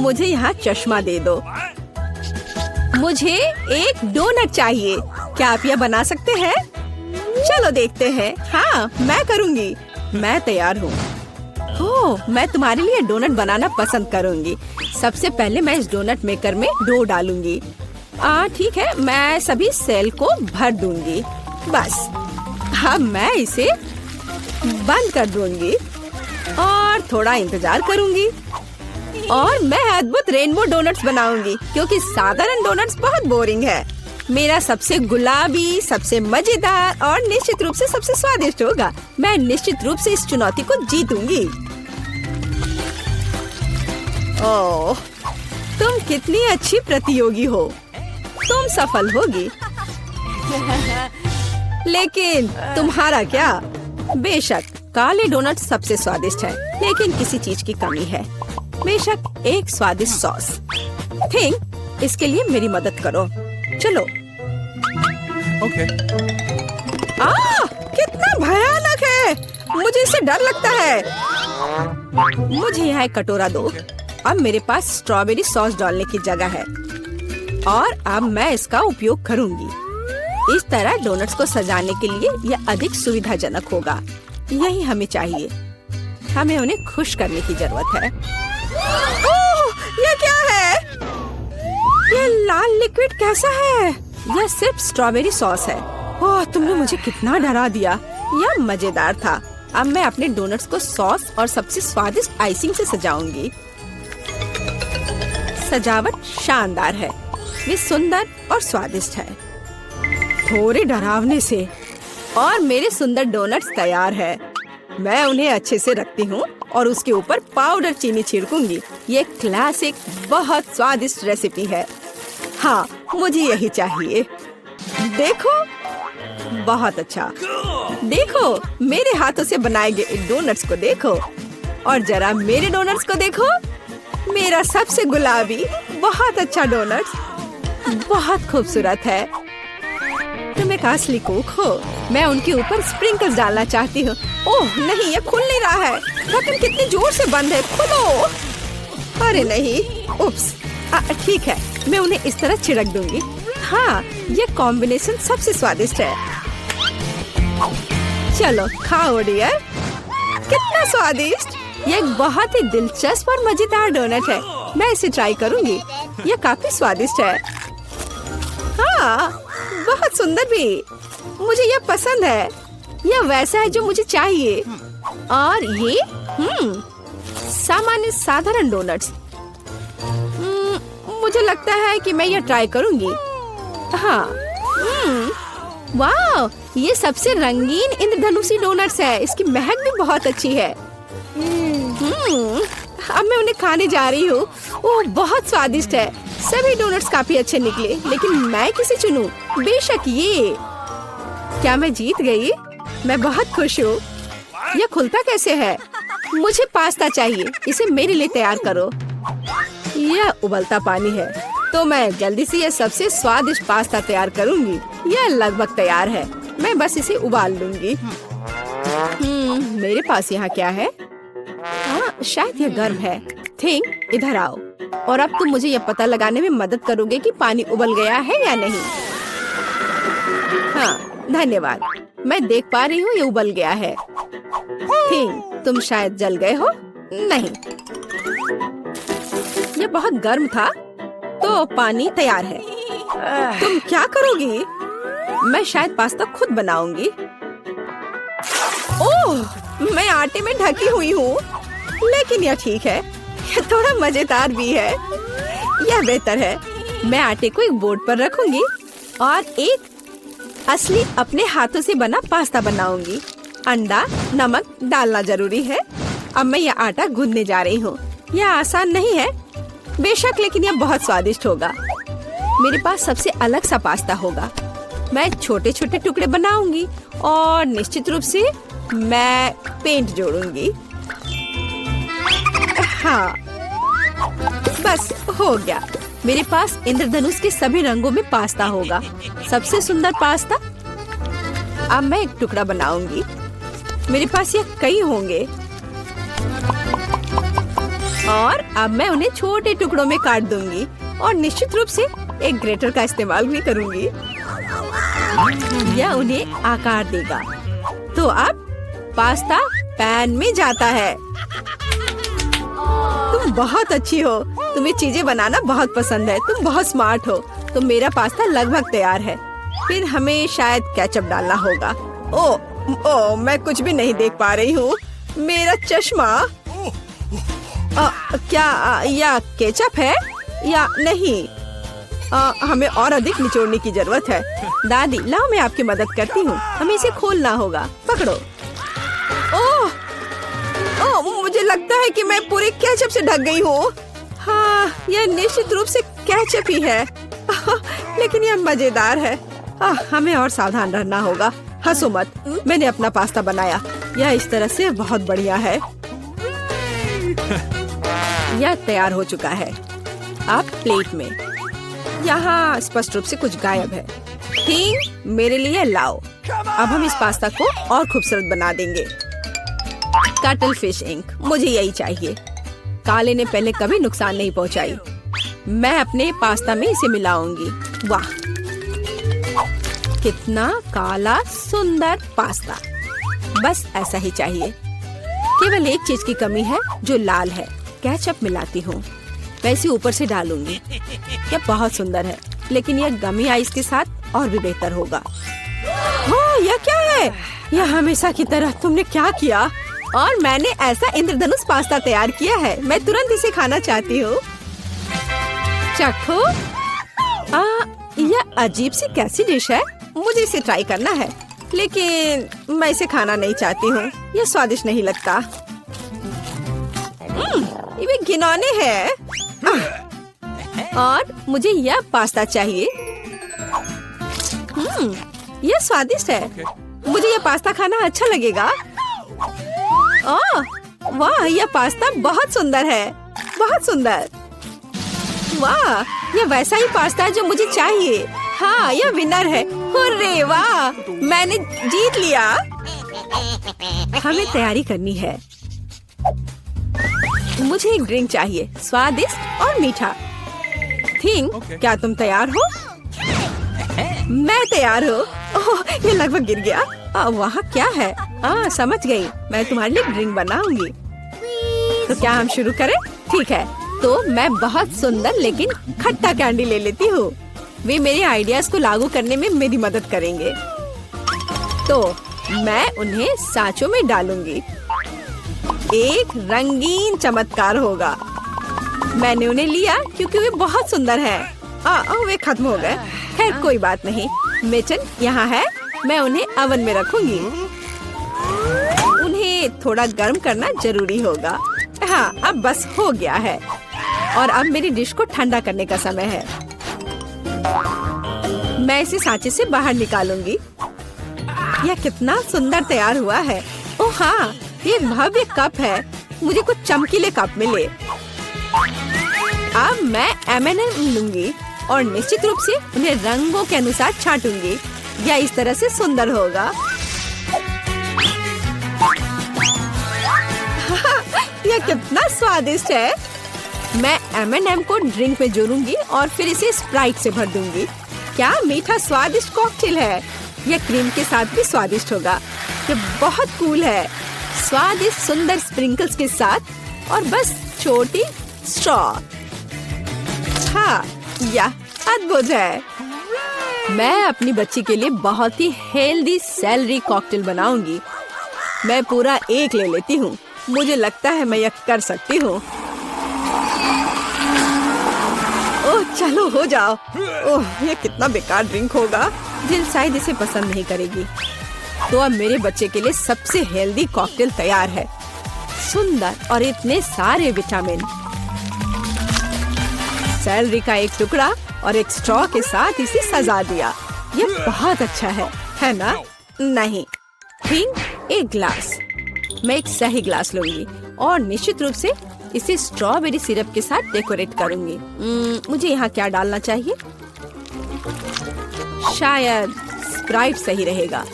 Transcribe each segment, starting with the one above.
मुझे यहाँ चश्मा दे दो। मुझे एक डोनट चाहिए। क्या आप यह बना सकते हैं? चलो देखते हैं। हाँ, मैं करूँगी। मैं तैयार हूँ। ओह, मैं तुम्हारे लिए डोनट बनाना पसंद करूँगी। सबसे पहले मैं इस डोनट मेकर में डो डालूंगी। ठीक है, मैं सभी सेल को भर दूंगी। बस अब मैं इसे बंद कर दूंगी और थोड़ा इंतजार करूंगी और मैं अद्भुत रेनबो डोनट्स बनाऊंगी, क्योंकि साधारण डोनट्स बहुत बोरिंग है। मेरा सबसे गुलाबी, सबसे मजेदार और निश्चित रूप से सबसे स्वादिष्ट होगा। मैं निश्चित रूप से इस चुनौती को जीतूंगी। ओह, तुम कितनी अच्छी प्रतियोगी हो। तुम सफल होगी। लेकिन तुम्हारा क्या? बेशक काले डोनट सबसे स्वादिष्ट है, लेकिन किसी चीज की कमी है। बेशक एक स्वादिष्ट सॉस। थिंक, इसके लिए मेरी मदद करो। चलो। ओके। कितना भयानक है। मुझे इससे डर लगता है। मुझे यहाँ एक कटोरा दो। अब मेरे पास स्ट्रॉबेरी सॉस डालने की जगह है और अब मैं इसका उपयोग करूंगी। इस तरह डोनट्स को सजाने के लिए यह अधिक सुविधाजनक होगा। यही हमें चाहिए। हमें उन्हें खुश करने की जरूरत है। ओह, ये क्या है? ये लाल लिक्विड कैसा है? यह सिर्फ स्ट्रॉबेरी सॉस है। ओह, तुमने मुझे कितना डरा दिया। यह मजेदार था। अब मैं अपने डोनट्स को सॉस और सबसे स्वादिष्ट आइसिंग से सजाऊंगी। सजावट शानदार है। वे सुंदर और स्वादिष्ट है। थोड़े डरावने से। और मेरे सुंदर डोनट्स तैयार है। मैं उन्हें अच्छे से रखती हूँ और उसके ऊपर पाउडर चीनी छिड़कूंगी। ये क्लासिक बहुत स्वादिष्ट रेसिपी है। हाँ, मुझे यही चाहिए। देखो, बहुत अच्छा। देखो, मेरे हाथों से बनाए गए डोनट्स को देखो और जरा मेरे डोनट्स को देखो। मेरा सबसे गुलाबी बहुत अच्छा डोनट्स बहुत खूबसूरत है। तुम एक असली कुक हो। मैं उनके ऊपर स्प्रिंकल्स डालना चाहती हूँ। ओह नहीं, ये खुल नहीं रहा है। ढक्कन कितनी जोर से बंद है। खोलो। अरे नहीं, उप्स। ठीक है, मैं उन्हें इस तरह छिड़क दूंगी। हाँ, ये कॉम्बिनेशन सबसे स्वादिष्ट है। चलो खाओ डियर। कितना स्वादिष्ट। ये एक बहुत ही दिलचस्प और मजेदार डोनट है। मैं इसे ट्राई करूंगी। ये काफी स्वादिष्ट है। हाँ, बहुत सुंदर भी। मुझे यह पसंद है। यह वैसा है जो मुझे चाहिए। और ये सामान्य साधारण डोनट्स। मुझे लगता है कि मैं यह ट्राई करूंगी। हाँ, वाह, ये सबसे रंगीन इंद्रधनुषी डोनट्स है। इसकी महक भी बहुत अच्छी है। अब मैं उन्हें खाने जा रही हूँ। ओह, बहुत स्वादिष्ट है। सभी डोनट्स काफी अच्छे निकले, लेकिन मैं किसे चुनूं? बेशक ये। क्या मैं जीत गई? मैं बहुत खुश हूँ। यह खुलता कैसे है? मुझे पास्ता चाहिए। इसे मेरे लिए तैयार करो। यह उबलता पानी है, तो मैं जल्दी से यह सबसे स्वादिष्ट पास्ता तैयार करूंगी। यह लगभग तैयार है। मैं बस इसे उबाल लूंगी। मेरे पास यहाँ क्या है? शायद यह गर्म है। थिंक, इधर आओ और अब तुम मुझे यह पता लगाने में मदद करोगे कि पानी उबल गया है या नहीं। हाँ, धन्यवाद। मैं देख पा रही हूँ ये उबल गया है। थिंक, तुम शायद जल गए हो। नहीं, ये बहुत गर्म था, तो पानी तैयार है। तुम क्या करोगी? मैं शायद पास्ता खुद बनाऊंगी। ओह, मैं आटे में ढकी हुई हूँ, लेकिन यह ठीक है। यह थोड़ा मजेदार भी है। यह बेहतर है। मैं आटे को एक बोर्ड पर रखूंगी और एक असली अपने हाथों से बना पास्ता बनाऊंगी। अंडा, नमक डालना जरूरी है। अब मैं यह आटा गूंदने जा रही हूँ। यह आसान नहीं है बेशक, लेकिन यह बहुत स्वादिष्ट होगा। मेरे पास सबसे अलग सा पास्ता होगा। मैं छोटे छोटे टुकड़े बनाऊंगी और निश्चित रूप से मैं पेंट जोड़ूंगी। हाँ, बस हो गया। मेरे पास इंद्रधनुष के सभी रंगों में पास्ता होगा। सबसे सुंदर पास्ता। अब मैं एक टुकड़ा बनाऊंगी। मेरे पास यह कई होंगे और अब मैं उन्हें छोटे टुकड़ों में काट दूंगी और निश्चित रूप से एक ग्रेटर का इस्तेमाल भी करूंगी। यह उन्हें आकार देगा। तो अब पास्ता पैन में जाता है। तुम बहुत अच्छी हो। तुम्हें चीजें बनाना बहुत पसंद है। तुम बहुत स्मार्ट हो। तो मेरा पास्ता लगभग तैयार है। फिर हमें शायद केचप डालना होगा। ओ, मैं कुछ भी नहीं देख पा रही हूँ। मेरा चश्मा। क्या यह केचप है या नहीं? हमें और अधिक निचोड़ने की जरूरत है। दादी, लाओ मैं आपकी मदद करती हूँ। हमें इसे खोलना होगा। पकड़ो। ओह, मुझे लगता है कि मैं पूरे केचप से ढक गई हूँ। हाँ, यह निश्चित रूप से केचप ही है। लेकिन यह मजेदार है। हमें और सावधान रहना होगा। हंसो मत। मैंने अपना पास्ता बनाया। यह इस तरह से बहुत बढ़िया है। यह तैयार हो चुका है। अब प्लेट में। यहाँ स्पष्ट रूप से कुछ गायब है। ठीक, मेरे लिए लाओ। अब हम इस पास्ता को और खूबसूरत बना देंगे। कटल फिश इंक, मुझे यही चाहिए। काले ने पहले कभी नुकसान नहीं पहुंचाई। मैं अपने पास्ता में इसे मिलाऊंगी। वाह, कितना काला सुंदर पास्ता। बस ऐसा ही चाहिए। केवल एक चीज की कमी है जो लाल है। केचप मिलाती हूँ। मैं इसे ऊपर से डालूंगी। यह बहुत सुंदर है, लेकिन यह गमी आइस के साथ और भी बेहतर होगा। हाँ, यह क्या है? यह हमेशा की तरह तुमने क्या किया? और मैंने ऐसा इंद्रधनुष पास्ता तैयार किया है। मैं तुरंत इसे खाना चाहती हूँ। चखो। यह अजीब सी कैसी डिश है? मुझे इसे ट्राई करना है, लेकिन मैं इसे खाना नहीं चाहती हूँ। यह स्वादिष्ट नहीं लगता। ये घिनौने है। और मुझे यह पास्ता चाहिए। यह स्वादिष्ट है। मुझे यह पास्ता खाना अच्छा लगेगा। वाह, यह पास्ता बहुत सुंदर है। बहुत सुंदर। वाह, यह वैसा ही पास्ता है जो मुझे चाहिए। हाँ, यह विनर है। हुर्रे, वाह, मैंने जीत लिया। हमें तैयारी करनी है। मुझे एक ड्रिंक चाहिए, स्वादिष्ट और मीठा। क्या तुम तैयार हो? मैं तैयार हूँ। ओह, ये लगभग गिर गया। वहाँ क्या है? समझ गई। मैं तुम्हारे लिए ड्रिंक बनाऊंगी। तो क्या हम शुरू करें? ठीक है। तो मैं बहुत सुंदर लेकिन खट्टा कैंडी ले लेती हूँ। वे मेरे आइडियाज को लागू करने में मेरी मदद करेंगे। तो मैं उन्हें सांचों में डालूंगी। एक रंगीन चमत्कार होगा। मैंने उन्हें लिया क्योंकि वे बहुत सुंदर हैं। वे खत्म हो गए। खैर, कोई बात नहीं। मिचन यहाँ है। मैं उन्हें ओवन में रखूंगी। उन्हें थोड़ा गर्म करना जरूरी होगा। हाँ, अब बस हो गया है। और अब मेरी डिश को ठंडा करने का समय है। मैं इसे सांचे से बाहर निकालूंगी। यह कितना सुंदर तैयार हुआ है। ओह हाँ, ये एक भव्य कप है। मुझे कुछ चमकीले कप मिले। अब मैं M&M लूंगी और निश्चित रूप से उन्हें रंगों के अनुसार छांटूंगी। यह इस तरह से सुंदर होगा। यह कितना स्वादिष्ट है। मैं M&M को ड्रिंक में जोड़ूंगी और फिर इसे स्प्राइट से भर दूंगी। क्या मीठा स्वादिष्ट कॉकटेल है। यह क्रीम के साथ भी स्वादिष्ट होगा। यह बहुत कूल है। स्वादिष्ट सुंदर स्प्रिंकल्स के साथ और बस छोटी स्ट्रॉ। हाँ, यह अद्भुत है। मैं अपनी बच्ची के लिए बहुत ही हेल्दी सेलरी कॉकटेल बनाऊंगी। मैं पूरा एक ले लेती हूँ। मुझे लगता है मैं यह कर सकती हूँ। ओह, चलो हो जाओ। ओह, यह कितना बेकार ड्रिंक होगा। जिल शायद इसे पसंद नहीं करेगी। तो अब मेरे बच्चे के लिए सबसे हेल्दी कॉकटेल तैयार है। सुंदर और इतने सारे विटामिन। सेलरी का एक टुकड़ा और एक स्ट्रॉ के साथ इसे सजा दिया। ये बहुत अच्छा है ना? नहीं, ठीक, एक ग्लास। मैं एक सही ग्लास लूंगी और निश्चित रूप से इसे स्ट्रॉबेरी सिरप के साथ डेकोरेट करूंगी। मुझे यहाँ क्या डालना चाहिए? शायद स्प्राइट सही रहेगा।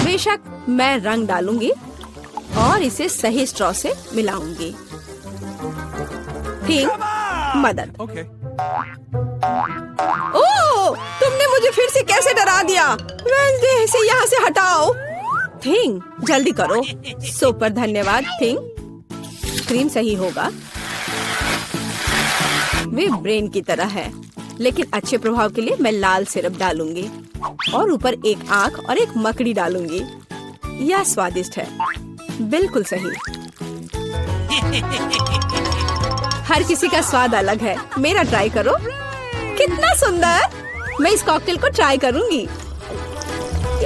बेशक मैं रंग डालूंगी और इसे सही स्ट्रॉ से मिलाऊंगी। थिंग, मदद। Okay. ओह, तुमने मुझे फिर से कैसे डरा दिया? वेंसडे, इसे यहाँ से हटाओ। थिंग, जल्दी करो। सुपर, धन्यवाद थिंग। क्रीम सही होगा। वे ब्रेन की तरह है, लेकिन अच्छे प्रभाव के लिए मैं लाल सिरप डालूंगी और ऊपर एक आंख और एक मकड़ी डालूंगी। यह स्वादिष्ट है, बिल्कुल सही। हर किसी का स्वाद अलग है, मेरा ट्राई करो। कितना सुंदर! मैं इस कॉकटेल को ट्राई करूंगी।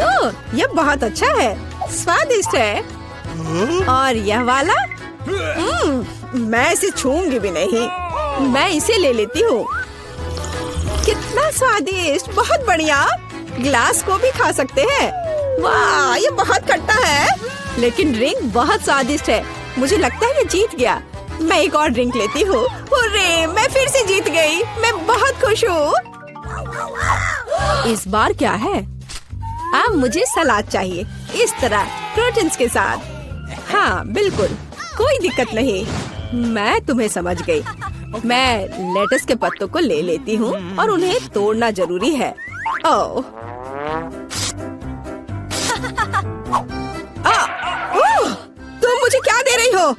ओह, यह बहुत अच्छा है, स्वादिष्ट है। और यह वाला? मैं इसे छूंगी भी नहीं। मैं इसे ले लेती हूँ। कितना स्वादिष्ट, बहुत बढ़िया। ग्लास को भी खा सकते हैं। वाह, ये बहुत खट्टा है, लेकिन ड्रिंक बहुत स्वादिष्ट है। मुझे लगता है ये जीत गया। मैं एक और ड्रिंक लेती हूँ। हुर्रे, मैं फिर से जीत गई। मैं बहुत खुश हूँ। इस बार क्या है? अब मुझे सलाद चाहिए, इस तरह प्रोटीन्स के साथ। हाँ, बिल्कुल, कोई दिक्कत नहीं। मैं तुम्हें समझ गई। मैं लेटस के पत्तों को ले लेती हूँ और उन्हें तोड़ना जरूरी है। ओह, तुम मुझे क्या दे रही हो?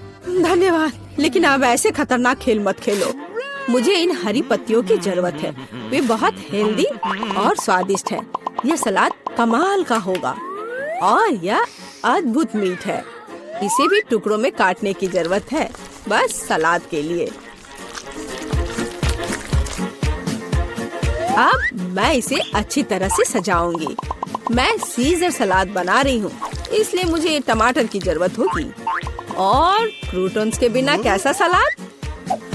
धन्यवाद, लेकिन अब ऐसे खतरनाक खेल मत खेलो। मुझे इन हरी पत्तियों की जरूरत है। वे बहुत हेल्दी और स्वादिष्ट है। यह सलाद कमाल का होगा और यह अद्भुत मीठ है। इसे भी टुकड़ों में काटने की जरूरत है, बस सलाद के लिए। अब मैं इसे अच्छी तरह से सजाऊंगी। मैं सीजर सलाद बना रही हूँ, इसलिए मुझे टमाटर की जरूरत होगी। और क्रूटॉन्स के बिना कैसा सलाद?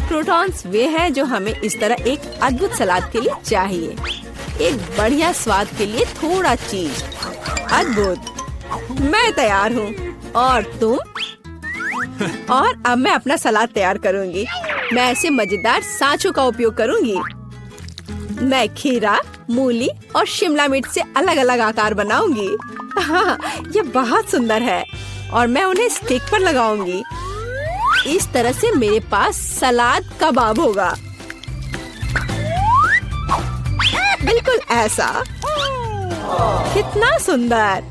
क्रूटॉन्स वे हैं जो हमें इस तरह एक अद्भुत सलाद के लिए चाहिए। एक बढ़िया स्वाद के लिए थोड़ा चीज। अद्भुत, मैं तैयार हूँ। और तुम? और अब मैं अपना सलाद तैयार करूँगी। मैं ऐसे मजेदार सांचों का उपयोग करूँगी। मैं खीरा, मूली और शिमला मिर्च से अलग अलग आकार बनाऊंगी। हाँ, ये बहुत सुंदर है और मैं उन्हें स्टिक पर लगाऊंगी। इस तरह से मेरे पास सलाद कबाब होगा, बिल्कुल ऐसा। कितना सुंदर!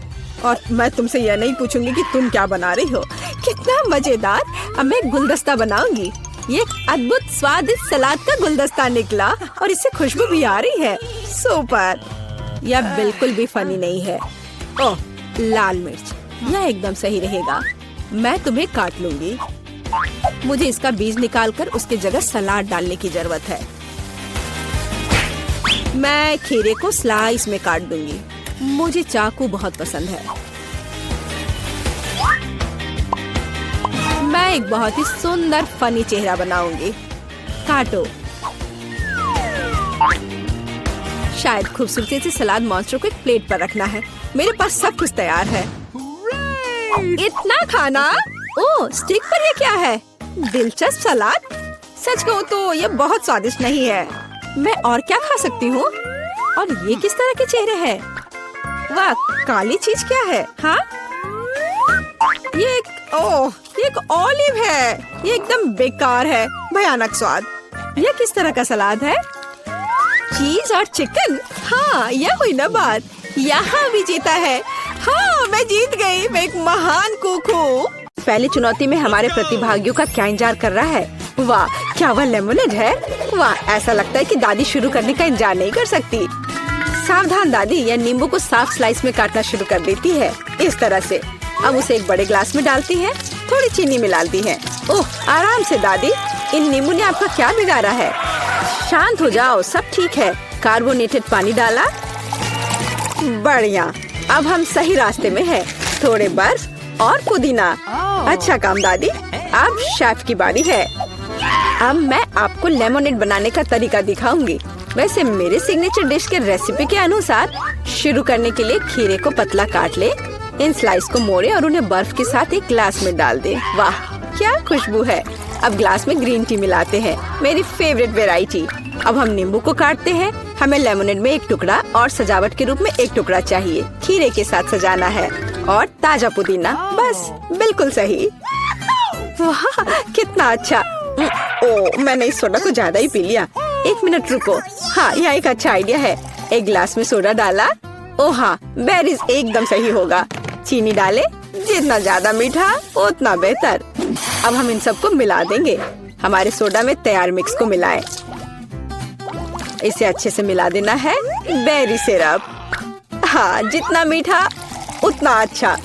और मैं तुमसे यह नहीं पूछूंगी कि तुम क्या बना रही हो। कितना मजेदार! अब मैं गुलदस्ता बनाऊंगी। ये एक अद्भुत स्वादिष्ट सलाद का गुलदस्ता निकला और इससे खुशबू भी आ रही है। सुपर! यह बिल्कुल भी फनी नहीं है। ओह, लाल मिर्च, यह एकदम सही रहेगा। मैं तुम्हें काट लूंगी। मुझे इसका बीज निकालकर उसके जगह सलाद डालने की जरूरत है। मैं खीरे को स्लाइस में काट दूंगी। मुझे चाकू बहुत पसंद है। मैं एक बहुत ही सुंदर फनी चेहरा बनाऊंगी। काटो। शायद खूबसूरती से सलाद मॉन्स्टर को एक प्लेट पर रखना है। मेरे पास सब कुछ तैयार है। इतना खाना? ओह, स्टिक पर ये क्या है? दिलचस्प सलाद। सच कहूँ तो ये बहुत स्वादिष्ट नहीं है। मैं और क्या खा सकती हूँ? और ये किस तरह के चेहरे हैं? वाह, काली चीज क्या है? हाँ, ये एक ऑलिव है। ये एकदम बेकार है, भयानक स्वाद। ये किस तरह का सलाद है? चीज और चिकन। हाँ, यह हुई ना बात। यहाँ भी जीता है। हाँ, मैं जीत गई। मैं एक महान कुक हूँ। पहली चुनौती में हमारे प्रतिभागियों का क्या इंतजार कर रहा है? वाह, क्या वह लेमोनेड है? वाह, ऐसा लगता है कि दादी शुरू करने का इंतजार नहीं कर सकती। सावधान दादी, यह नींबू को साफ स्लाइस में काटना शुरू कर देती है, इस तरह से। अब उसे एक बड़े ग्लास में डालती है, थोड़ी चीनी मिलाती है। ओह, आराम से दादी, इन नींबू ने आपका क्या बिगाड़ा है? शांत हो जाओ, सब ठीक है। कार्बोनेटेड पानी डाला, बढ़िया। अब हम सही रास्ते में हैं। थोड़े बर्फ और पुदीना। अच्छा काम दादी। अब शेफ की बारी है। अब मैं आपको लेमोनेड बनाने का तरीका दिखाऊंगी। वैसे मेरे सिग्नेचर डिश के रेसिपी के अनुसार शुरू करने के लिए खीरे को पतला काट ले, इन स्लाइस को मोड़े और उन्हें बर्फ के साथ एक ग्लास में डाल दे। वाह, क्या खुशबू है। अब ग्लास में ग्रीन टी मिलाते हैं, मेरी फेवरेट वेराइटी। अब हम नींबू को काटते हैं। हमें लेमोनेड में एक टुकड़ा और सजावट के रूप में एक टुकड़ा चाहिए। खीरे के साथ सजाना है। और ताजा पुदीना, बस बिल्कुल सही। वाह कितना अच्छा। ओ मैंने इस सोडा को ज्यादा ही पी लिया। 1 मिनट रुको। हाँ यह एक अच्छा आइडिया है। एक गिलास में सोडा डाला। ओ हाँ बेरीज एकदम सही होगा। चीनी डाले, जितना ज्यादा मीठा उतना बेहतर। अब हम इन सबको मिला देंगे। हमारे सोडा में तैयार मिक्स को मिलाएं। इसे अच्छे से मिला देना है। बेरी सिरप, हाँ जितना मीठा उतना अच्छा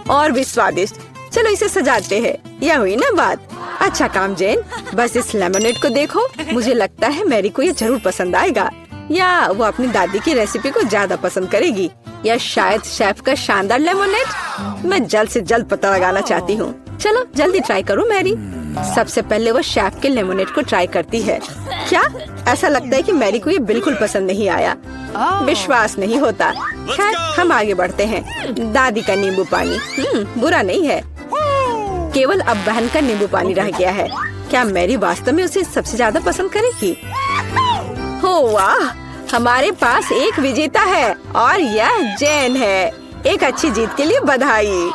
और भी स्वादिष्ट। चलो इसे सजाते हैं। यह हुई ना बात। अच्छा काम जेन। बस इस लेमनेड को देखो। मुझे लगता है मैरी को ये जरूर पसंद आएगा, या वो अपनी दादी की रेसिपी को ज्यादा पसंद करेगी, या शायद शेफ का शानदार लेमनेड। मैं जल्द से जल्द पता लगाना चाहती हूँ। चलो जल्दी ट्राई करो मैरी। सबसे पहले वो शेफ के लेमनेड को ट्राई करती है। क्या ऐसा लगता है कि मैरी को ये बिल्कुल पसंद नहीं आया। विश्वास नहीं होता। खैर हम आगे बढ़ते हैं। दादी का नींबू पानी बुरा नहीं है। केवल अब बहन का नींबू पानी रह गया है। क्या मैरी वास्तव में उसे सबसे ज्यादा पसंद करेगी? हो वाह, हमारे पास एक विजेता है और यह जेन है। एक अच्छी जीत के लिए बधाई।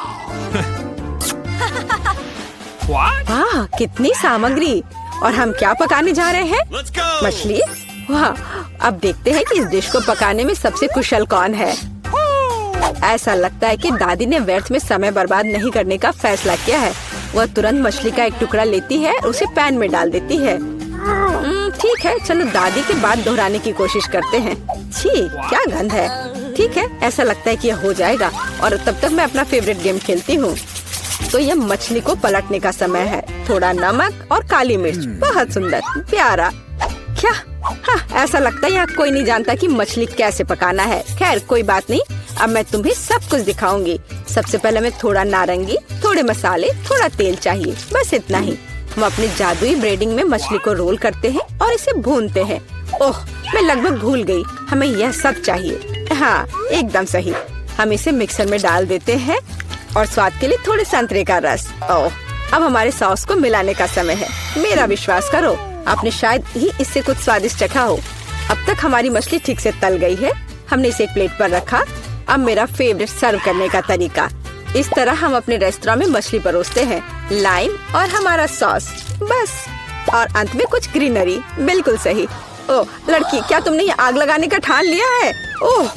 वाह कितनी सामग्री। और हम क्या पकाने जा रहे हैं? मछली। वाह, अब देखते हैं कि इस डिश को पकाने में सबसे कुशल कौन है। ऐसा लगता है कि दादी ने व्यर्थ में समय बर्बाद नहीं करने का फैसला किया है। वह तुरंत मछली का एक टुकड़ा लेती है, उसे पैन में डाल देती है। ठीक है, चलो दादी की बात दोहराने की कोशिश करते हैं। छी, क्या गंध है। ठीक है, ऐसा लगता है कि यह हो जाएगा और तब तक मैं अपना फेवरेट गेम खेलती हूँ। तो यह मछली को पलटने का समय है। थोड़ा नमक और काली मिर्च, बहुत सुंदर, प्यारा। क्या? हाँ, ऐसा लगता है यहाँ कोई नहीं जानता कि मछली कैसे पकाना है। खैर कोई बात नहीं, अब मैं तुम्हें सब कुछ दिखाऊंगी। सबसे पहले मैं थोड़ा नारंगी, थोड़े मसाले, थोड़ा तेल चाहिए, बस इतना ही। हम अपनी जादुई ब्रेडिंग में मछली को रोल करते हैं और इसे भूनते हैं। ओह, मैं लगभग भूल गई, हमें यह सब चाहिए। हाँ एकदम सही। हम इसे मिक्सर में डाल देते हैं और स्वाद के लिए थोड़े संतरे का रस। ओह, अब हमारे सॉस को मिलाने का समय है। मेरा विश्वास करो, आपने शायद ही इससे कुछ स्वादिष्ट चखा हो। अब तक हमारी मछली ठीक से तल गई है। हमने इसे एक प्लेट पर रखा। अब मेरा फेवरेट सर्व करने का तरीका। इस तरह हम अपने रेस्टोरेंट में मछली परोसते हैं। लाइम और हमारा सॉस, बस। और अंत में कुछ ग्रीनरी। बिल्कुल सही। ओह लड़की, क्या तुमने ये आग लगाने का ठान लिया है? ओह,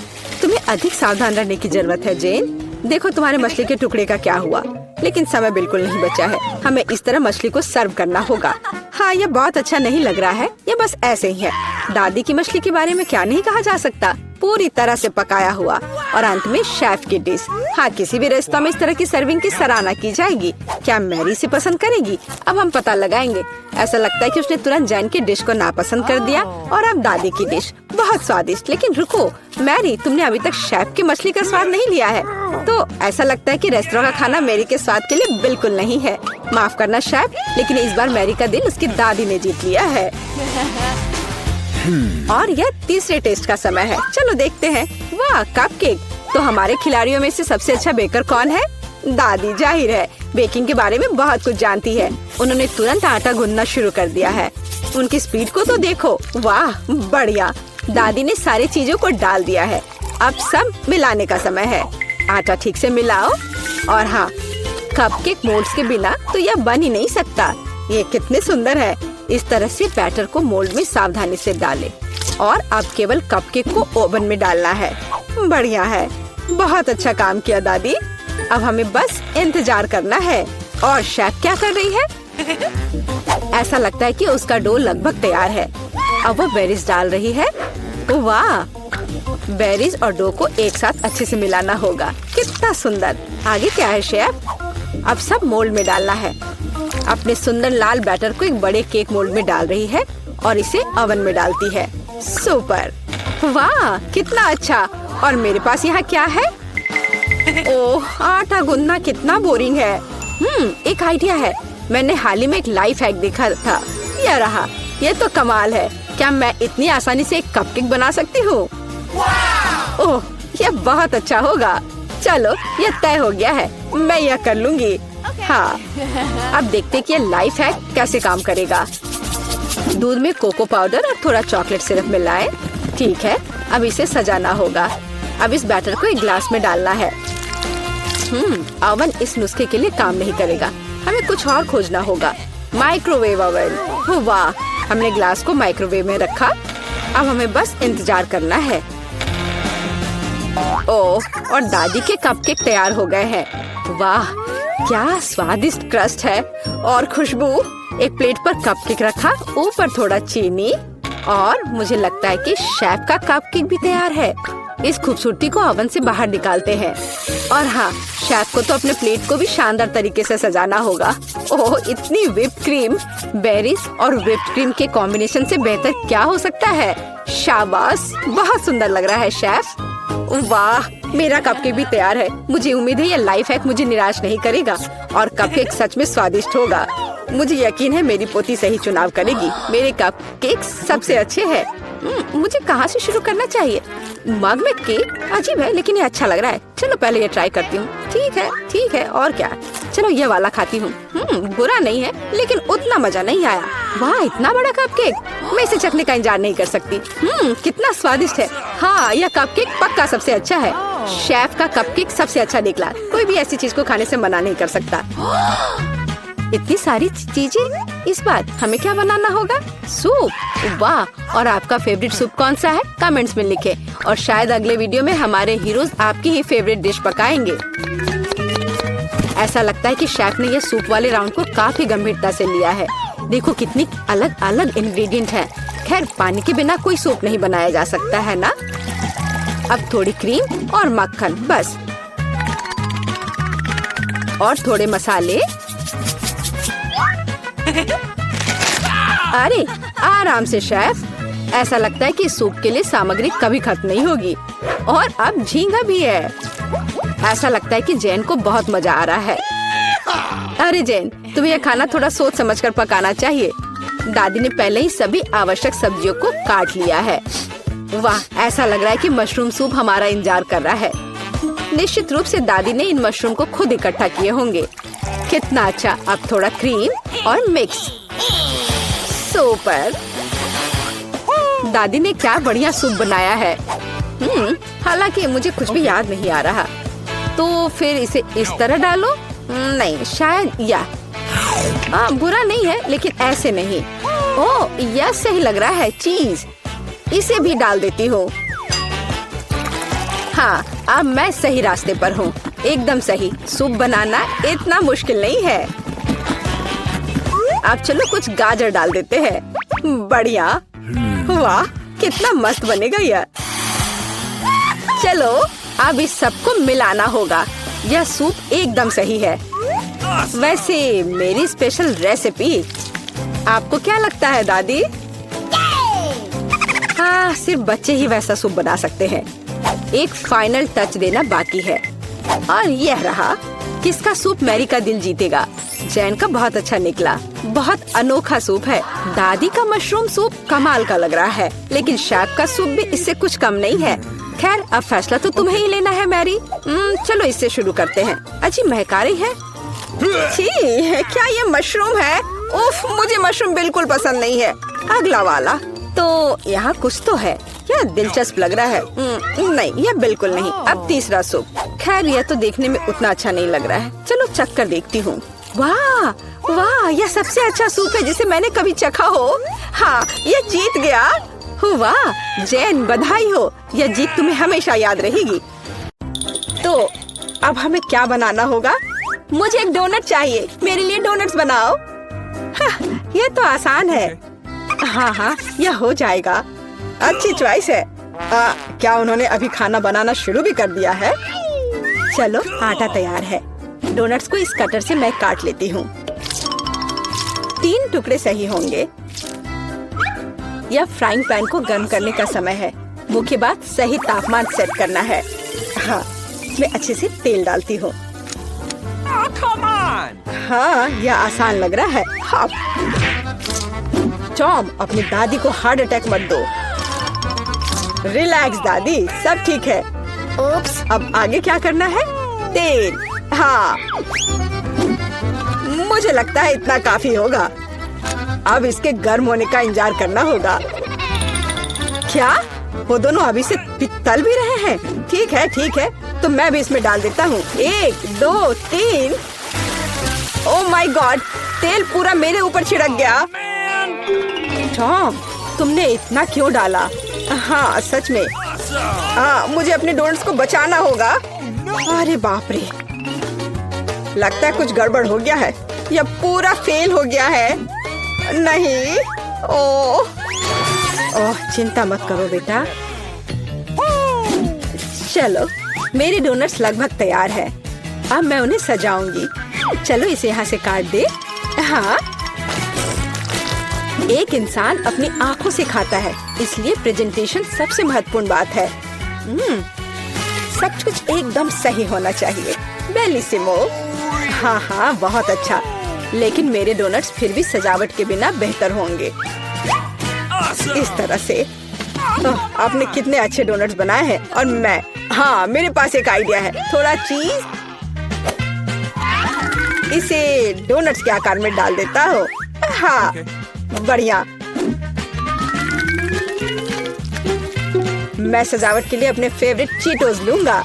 तुम्हें अधिक सावधान रहने की जरूरत है जेन। देखो तुम्हारे मछली के टुकड़े का क्या हुआ। लेकिन समय बिल्कुल नहीं बचा है। हमें इस तरह मछली को सर्व करना होगा। हाँ, यह बहुत अच्छा नहीं लग रहा है। यह बस ऐसे ही है। दादी की मछली के बारे में क्या नहीं कहा जा सकता। पूरी तरह से पकाया हुआ और अंत में शेफ की डिश। हाँ, किसी भी रेस्तरां में इस तरह की सर्विंग की सराहना की जाएगी। क्या मैरी से पसंद करेगी? अब हम पता लगाएंगे। ऐसा लगता है कि उसने तुरंत जैन की डिश को नापसंद कर दिया और अब दादी की डिश बहुत स्वादिष्ट। लेकिन रुको मैरी, तुमने अभी तक शेफ की मछली का स्वाद नहीं लिया है। तो ऐसा लगता है कि रेस्टोरेंट का खाना मैरी के स्वाद के लिए बिल्कुल नहीं है। माफ करना शेफ, लेकिन इस बार मैरी का दिल उसकी दादी ने जीत लिया है। और यह तीसरे टेस्ट का समय है। चलो देखते हैं। वाह, कपकेक। तो हमारे खिलाड़ियों में से सबसे अच्छा बेकर कौन है? दादी, जाहिर है, बेकिंग के बारे में बहुत कुछ जानती है। उन्होंने तुरंत आटा गूंदना शुरू कर दिया है। उनकी स्पीड को तो देखो। वाह बढ़िया। दादी ने सारी चीजों को डाल दिया है। अब सब मिलाने का समय है। आटा ठीक से मिलाओ। और हाँ, कपकेक मोल्ड्स के बिना तो यह बन ही नहीं सकता। ये कितने सुंदर है। इस तरह से बैटर को मोल्ड में सावधानी से डालें और अब केवल कपकेक को ओवन में डालना है। बढ़िया है, बहुत अच्छा काम किया दादी। अब हमें बस इंतजार करना है। और शेफ क्या कर रही है? ऐसा लगता है कि उसका डो लगभग तैयार है। अब वो बेरीज डाल रही है। वाह, बेरीज और डो को एक साथ अच्छे से मिलाना होगा। कितना सुंदर। आगे क्या है शेफ? अब सब मोल्ड में डालना है। अपने सुंदर लाल बैटर को एक बड़े केक मोल्ड में डाल रही है और इसे ओवन में डालती है। सुपर। वाह कितना अच्छा। और मेरे पास यहाँ क्या है? ओह, आटा गूंदना कितना बोरिंग है। एक आइडिया है। मैंने हाल ही में एक लाइफ हैक देखा था। यह रहा। यह तो कमाल है। क्या मैं इतनी आसानी से एक कपकेक बना सकती हूँ? ओह, यह बहुत अच्छा होगा। चलो, यह तय हो गया है। मैं यह कर लूंगी। हाँ, अब देखते कि यह लाइफ हैक कैसे काम करेगा। दूध में कोको पाउडर और थोड़ा चॉकलेट सिरप मिलाएं। ठीक है, अब इसे सजाना होगा। अब इस बैटर को एक ग्लास में डालना है। ओवन इस नुस्खे के लिए काम नहीं करेगा। हमें कुछ और खोजना होगा। Microwave oven. वाह, हमने ग्लास को माइक्रोवेव में रखा। अब हमें बस इंतजार करना है। ओह, और दादी के कपकेक तैयार हो गए हैं। वाह, क्या स्वादिष्ट क्रस्ट है और खुशबू। एक प्लेट पर कपकेक रखा, ऊपर थोड़ा चीनी और मुझे लगता है कि शेफ का कपकेक भी तैयार है। इस खूबसूरती को ओवन से बाहर निकालते हैं। और हाँ, शेफ को तो अपने प्लेट को भी शानदार तरीके से सजाना होगा। ओह, इतनी व्हिप्ड क्रीम, बेरीज और व्हिप्ड क्रीम के कॉम्बिनेशन से बेहतर क्या हो सकता है। शाबाश, बहुत सुंदर लग रहा है शेफ। वाह, मेरा कपकेक भी तैयार है। मुझे उम्मीद है ये लाइफ हैक मुझे निराश नहीं करेगा और कपकेक सच में स्वादिष्ट होगा। मुझे यकीन है मेरी पोती सही चुनाव करेगी। मेरे कपकेक सबसे अच्छे हैं। मुझे कहाँ से शुरू करना चाहिए? मग में केक अजीब है, लेकिन ये अच्छा लग रहा है। चलो पहले ये ट्राई करती हूँ। ठीक है, और क्या। चलो ये वाला खाती हूँ। बुरा नहीं है, लेकिन उतना मजा नहीं आया। वाह, इतना बड़ा कपकेक, मैं इसे चखने का इंतजार नहीं कर सकती। कितना स्वादिष्ट है। हाँ, यह कपकेक पक्का सबसे अच्छा है। शेफ का कपकेक सबसे अच्छा निकला। कोई भी ऐसी चीज को खाने से मना नहीं कर सकता। इतनी सारी चीजें। इस बार हमें क्या बनाना होगा? सूप। वाह, और आपका फेवरेट सूप कौन सा है? कमेंट्स में लिखें और शायद अगले वीडियो में हमारे हीरोज आपकी ही फेवरेट डिश पकाएंगे। ऐसा लगता है कि शेफ ने यह सूप वाले राउंड को काफी गंभीरता से लिया है। देखो कितनी अलग अलग इंग्रेडिएंट हैं। खैर, पानी के बिना कोई सूप नहीं बनाया जा सकता है ना। अब थोड़ी क्रीम और मक्खन बस, और थोड़े मसाले। अरे आराम से शेफ। ऐसा लगता है कि सूप के लिए सामग्री कभी खत्म नहीं होगी। और अब झींगा भी है। ऐसा लगता है कि जैन को बहुत मजा आ रहा है। अरे जैन, तुम्हें यह खाना थोड़ा सोच समझकर पकाना चाहिए। दादी ने पहले ही सभी आवश्यक सब्जियों को काट लिया है। वाह, ऐसा लग रहा है कि मशरूम सूप हमारा इंतजार कर रहा है। निश्चित रूप से दादी ने इन मशरूम को खुद इकट्ठा किए होंगे। कितना अच्छा। अब थोड़ा क्रीम और मिक्स। सुपर। दादी ने क्या बढ़िया सूप बनाया है। हालांकि मुझे कुछ भी याद नहीं आ रहा। तो फिर इसे इस तरह डालो। नहीं, शायद बुरा नहीं है, लेकिन ऐसे नहीं। ओह, यह सही लग रहा है। चीज इसे भी डाल देती हूँ। हाँ, अब मैं सही रास्ते पर हूँ। एकदम सही। सूप बनाना इतना मुश्किल नहीं है। अब चलो कुछ गाजर डाल देते हैं। बढ़िया। वाह, कितना मस्त बनेगा यह। चलो अब इस सबको मिलाना होगा। यह सूप एकदम सही है। वैसे मेरी स्पेशल रेसिपी। आपको क्या लगता है दादी? हाँ, सिर्फ बच्चे ही वैसा सूप बना सकते हैं। एक फाइनल टच देना बाकी है। और यह रहा। किसका सूप मैरी का दिल जीतेगा? जैन का बहुत अच्छा निकला। बहुत अनोखा सूप है। दादी का मशरूम सूप कमाल का लग रहा है, लेकिन शेफ का सूप भी इससे कुछ कम नहीं है। खैर, अब फैसला तो तुम्हें ही लेना है मैरी। चलो इससे शुरू करते हैं। अच्छी महका रही है। छी, क्या ये मशरूम है? उफ, मुझे मशरूम बिल्कुल पसंद नहीं है। अगला वाला। तो यहाँ कुछ तो है। यह दिलचस्प लग रहा है। नहीं, यह बिल्कुल नहीं। अब तीसरा सूप। खैर, यह तो देखने में उतना अच्छा नहीं लग रहा है। चलो चख कर देखती हूँ। वाह वाह, यह सबसे अच्छा सूप है जिसे मैंने कभी चखा हो। हाँ, यह जीत गया। वाह जैन, बधाई हो। यह जीत तुम्हें हमेशा याद रहेगी। तो अब हमें क्या बनाना होगा? मुझे एक डोनट चाहिए। मेरे लिए डोनट्स बनाओ। यह तो आसान है। हाँ, यह हो जाएगा। अच्छी चॉइस है। क्या उन्होंने अभी खाना बनाना शुरू भी कर दिया है? चलो, आटा तैयार है। डोनट्स को इस कटर से मैं काट लेती हूँ। 3 टुकड़े सही होंगे। यह फ्राइंग पैन को गर्म करने का समय है। मुख्य बात, सही तापमान सेट करना है। हाँ, मैं अच्छे से तेल डालती हूँ। हाँ, यह आसान लग रहा है। हाँ। टॉम, अपनी दादी को हार्ट अटैक मत दो। रिलैक्स दादी, सब ठीक है। ओप्स, अब आगे क्या करना है? तेल। हाँ, मुझे लगता है इतना काफी होगा। अब इसके गर्म होने का इंतजार करना होगा। क्या वो दोनों अभी से तल भी रहे हैं? ठीक है, तो मैं भी इसमें डाल देता हूँ। 1 2 3। ओह माय गॉड, तेल पूरा मेरे ऊपर छिड़क गया। टॉम, तुमने इतना क्यों डाला? हाँ सच में। हाँ, मुझे अपने डोनट्स को बचाना होगा। अरे बाप रे, लगता है कुछ गड़बड़ हो गया है। यह पूरा फेल हो गया है। नहीं, ओह चिंता मत करो बेटा। चलो, मेरे डोनट्स लगभग तैयार है। अब मैं उन्हें सजाऊंगी। चलो इसे यहाँ से काट दे। हाँ, एक इंसान अपनी आंखों से खाता है, इसलिए प्रेजेंटेशन सबसे महत्वपूर्ण बात है। सब कुछ एकदम सही होना चाहिए। बेलिसिमो। हाँ हाँ, बहुत अच्छा। लेकिन मेरे डोनट्स फिर भी सजावट के बिना बेहतर होंगे। इस तरह से। आपने कितने अच्छे डोनट्स बनाए हैं। और मैं, हाँ, मेरे पास एक आइडिया है। थोड़ा चीज इसे डोनट्स के आकार में डाल देता हूँ। हाँ, बढ़िया। मैं सजावट के लिए अपने फेवरेट चीटोस लूंगा।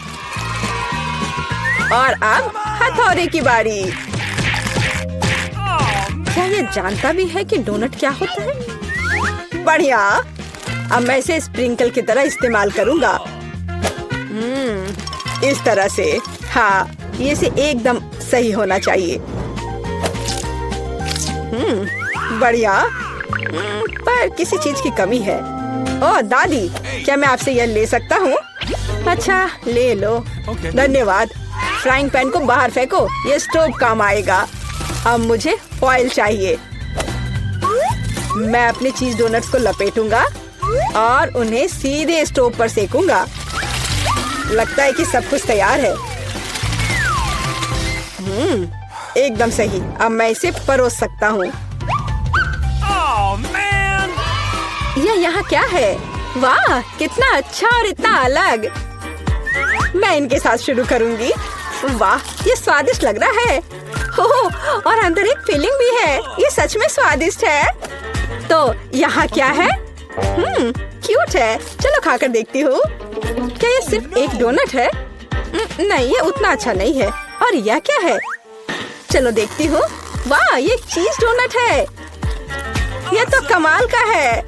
और अब हथौड़े की बारी। क्या ये जानता भी है कि डोनट क्या होता है? बढ़िया। अब मैं इसे स्प्रिंकल की तरह इस्तेमाल करूंगा। इस तरह से। हाँ, ये से एकदम सही होना चाहिए। बढ़िया। पर किसी चीज की कमी है। ओह दादी, क्या मैं आपसे यह ले सकता हूँ? अच्छा, ले लो। धन्यवाद। फ्राइंग पैन को बाहर फेंको, ये स्टोव काम आएगा। अब मुझे फॉइल चाहिए। मैं अपने चीज डोनट्स को लपेटूंगा और उन्हें सीधे स्टोव पर सेकूंगा। लगता है कि सब कुछ तैयार है। एकदम सही। अब मैं इसे परोस सकता हूँ। यह यहाँ क्या है? वाह, कितना अच्छा और इतना अलग। मैं इनके साथ शुरू करूंगी। वाह, ये स्वादिष्ट लग रहा है। ओह, और अंदर एक फिलिंग भी है। ये सच में स्वादिष्ट है। तो यहाँ क्या है? क्यूट है। चलो खाकर देखती हूँ। क्या ये सिर्फ एक डोनट है? नहीं, ये उतना अच्छा नहीं है। और यह क्या है? चलो देखती हूँ। वाह, ये चीज डोनट है। यह तो कमाल का है।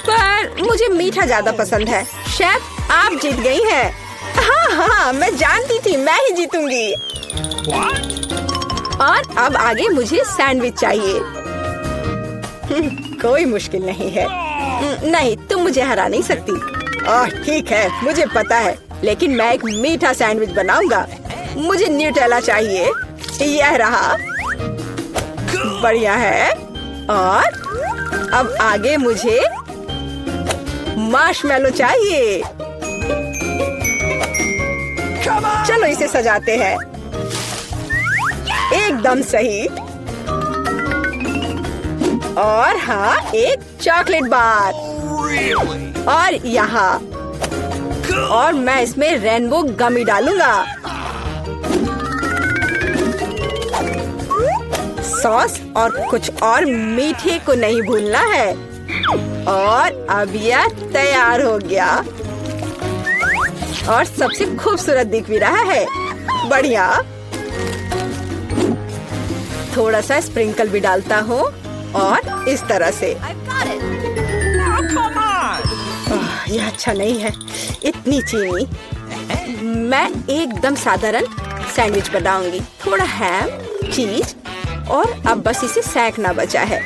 पर मुझे मीठा ज्यादा पसंद है। शेफ, आप जीत गई हैं। हाँ हाँ, मैं जानती थी मैं ही जीतूंगी। और अब आगे मुझे सैंडविच चाहिए। कोई मुश्किल नहीं है। नहीं, तुम मुझे हरा नहीं सकती। ठीक है, मुझे पता है। लेकिन मैं एक मीठा सैंडविच बनाऊंगा। मुझे न्यूटेला चाहिए। यह रहा। बढ़िया है। और अब आगे मुझे मार्शमैलो चाहिए। चलो इसे सजाते हैं। एकदम सही। और हाँ, एक चॉकलेट बार। और यहाँ। और मैं इसमें रेनबो गमी डालूंगा। सॉस और कुछ और मीठे को नहीं भूलना है। और अब यह तैयार हो गया। और सबसे खूबसूरत दिख भी रहा है। बढ़िया। थोड़ा सा स्प्रिंकल भी डालता हूँ। और इस तरह से। यह अच्छा नहीं है, इतनी चीनी। मैं एकदम साधारण सैंडविच बनाऊंगी। थोड़ा हैम, चीज और अब बस इसे सेंकना बचा है।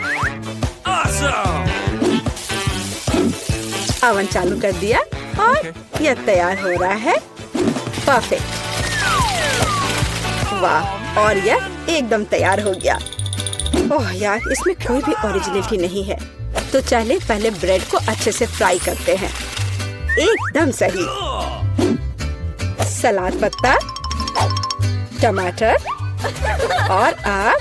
ओवन चालू कर दिया और यह तैयार हो रहा है। परफेक्ट। वाह, और यह एकदम तैयार हो गया। ओह यार, इसमें कोई भी ओरिजिनलिटी नहीं है। तो चले पहले ब्रेड को अच्छे से फ्राई करते हैं। एकदम सही। सलाद पत्ता, टमाटर और आप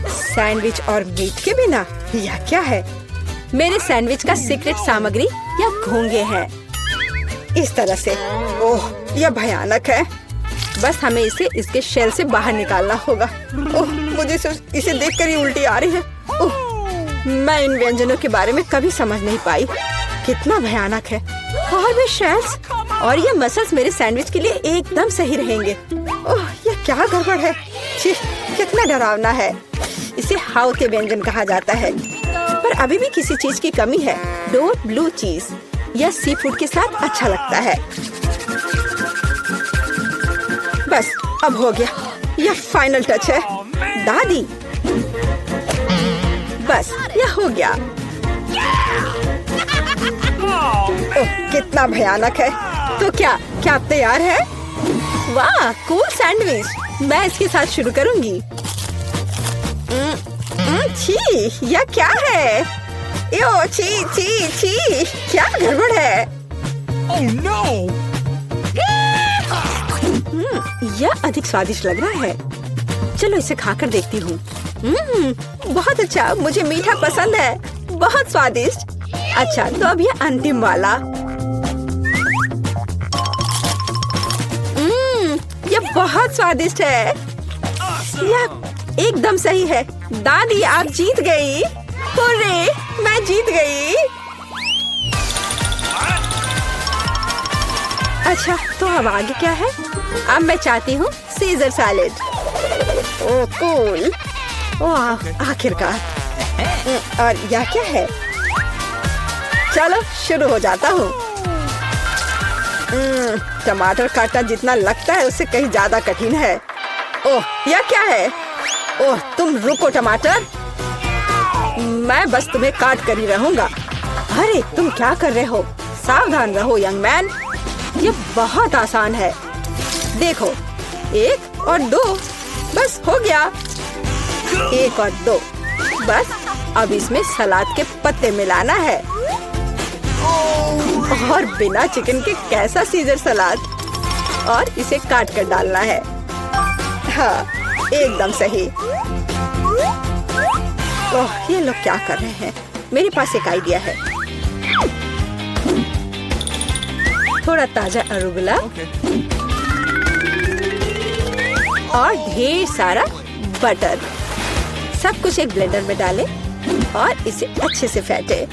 सैंडविच और मीट के बिना यह क्या है? मेरे सैंडविच का सीक्रेट सामग्री या घोंगे हैं। इस तरह से। ओह, यह भयानक है। बस हमें इसे इसके शेल से बाहर निकालना होगा। ओह, मुझे इसे देखकर ही उल्टी आ रही है। ओह, मैं इन व्यंजनों के बारे में कभी समझ नहीं पाई। कितना भयानक है। और भी शेल्स। और ये मसल्स मेरे सैंडविच के लिए एकदम सही रहेंगे। ओह, ये क्या गड़बड़ है। छी, कितना डरावना है। इसे हाउ के व्यंजन कहा जाता है, पर अभी भी किसी चीज की कमी है। डो ब्लू चीज या सी फूड के साथ अच्छा लगता है। बस अब हो गया, यह फाइनल टच है। दादी, बस यह हो गया। ओह, कितना भयानक है। तो क्या आप तैयार है? वाह, कूल सैंडविच। मैं इसके साथ शुरू करूंगी। छी, यह क्या है? यो, छी छी छी, क्या गड़बड़ है? Oh no! यह अधिक स्वादिष्ट लग रहा है। चलो इसे खाकर देखती हूँ। बहुत अच्छा, मुझे मीठा पसंद है। बहुत स्वादिष्ट। अच्छा, तो अब यह अंतिम वाला। यह बहुत स्वादिष्ट है। यह एकदम सही है। दादी, आप जीत गई। हुर्रे, मैं जीत गई। अच्छा, तो अब आगे क्या है? अब मैं चाहती हूँ सीजर सैलेड। ओह कूल। ओह, आखिरकार। और यह क्या है? चलो शुरू हो जाता हूँ। टमाटर काटना जितना लगता है उससे कहीं ज्यादा कठिन है। ओह, यह क्या है? ओह, तुम रुको टमाटर, मैं बस तुम्हें काट कर ही रहूंगा। अरे तुम क्या कर रहे हो? सावधान रहो यंग मैन, ये बहुत आसान है। देखो, 1 और 2, बस हो गया। 1 और 2, बस अब इसमें सलाद के पत्ते मिलाना है। और बिना चिकन के कैसा सीजर सलाद। और इसे काट कर डालना है। हाँ, एकदम सही। ओह, ये लोग क्या कर रहे हैं? मेरे पास एक आइडिया है। थोड़ा ताजा अरुगुला और ढेर सारा बटर, सब कुछ एक ब्लेंडर में डालें और इसे अच्छे से फेंटे।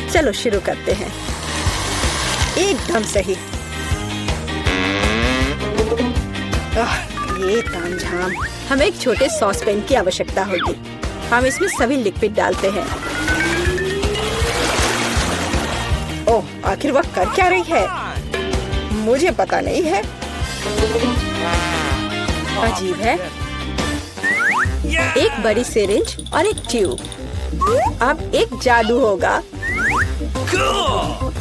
चलो शुरू करते हैं। एकदम सही। ये तामझाम। हमें एक छोटे सॉस पैन की आवश्यकता होगी। हम इसमें सभी लिक्विड डालते हैं। ओह, आखिर वह कर क्या रही है? मुझे पता नहीं है। अजीब है। एक बड़ी सिरिंज और एक ट्यूब। अब एक जादू होगा।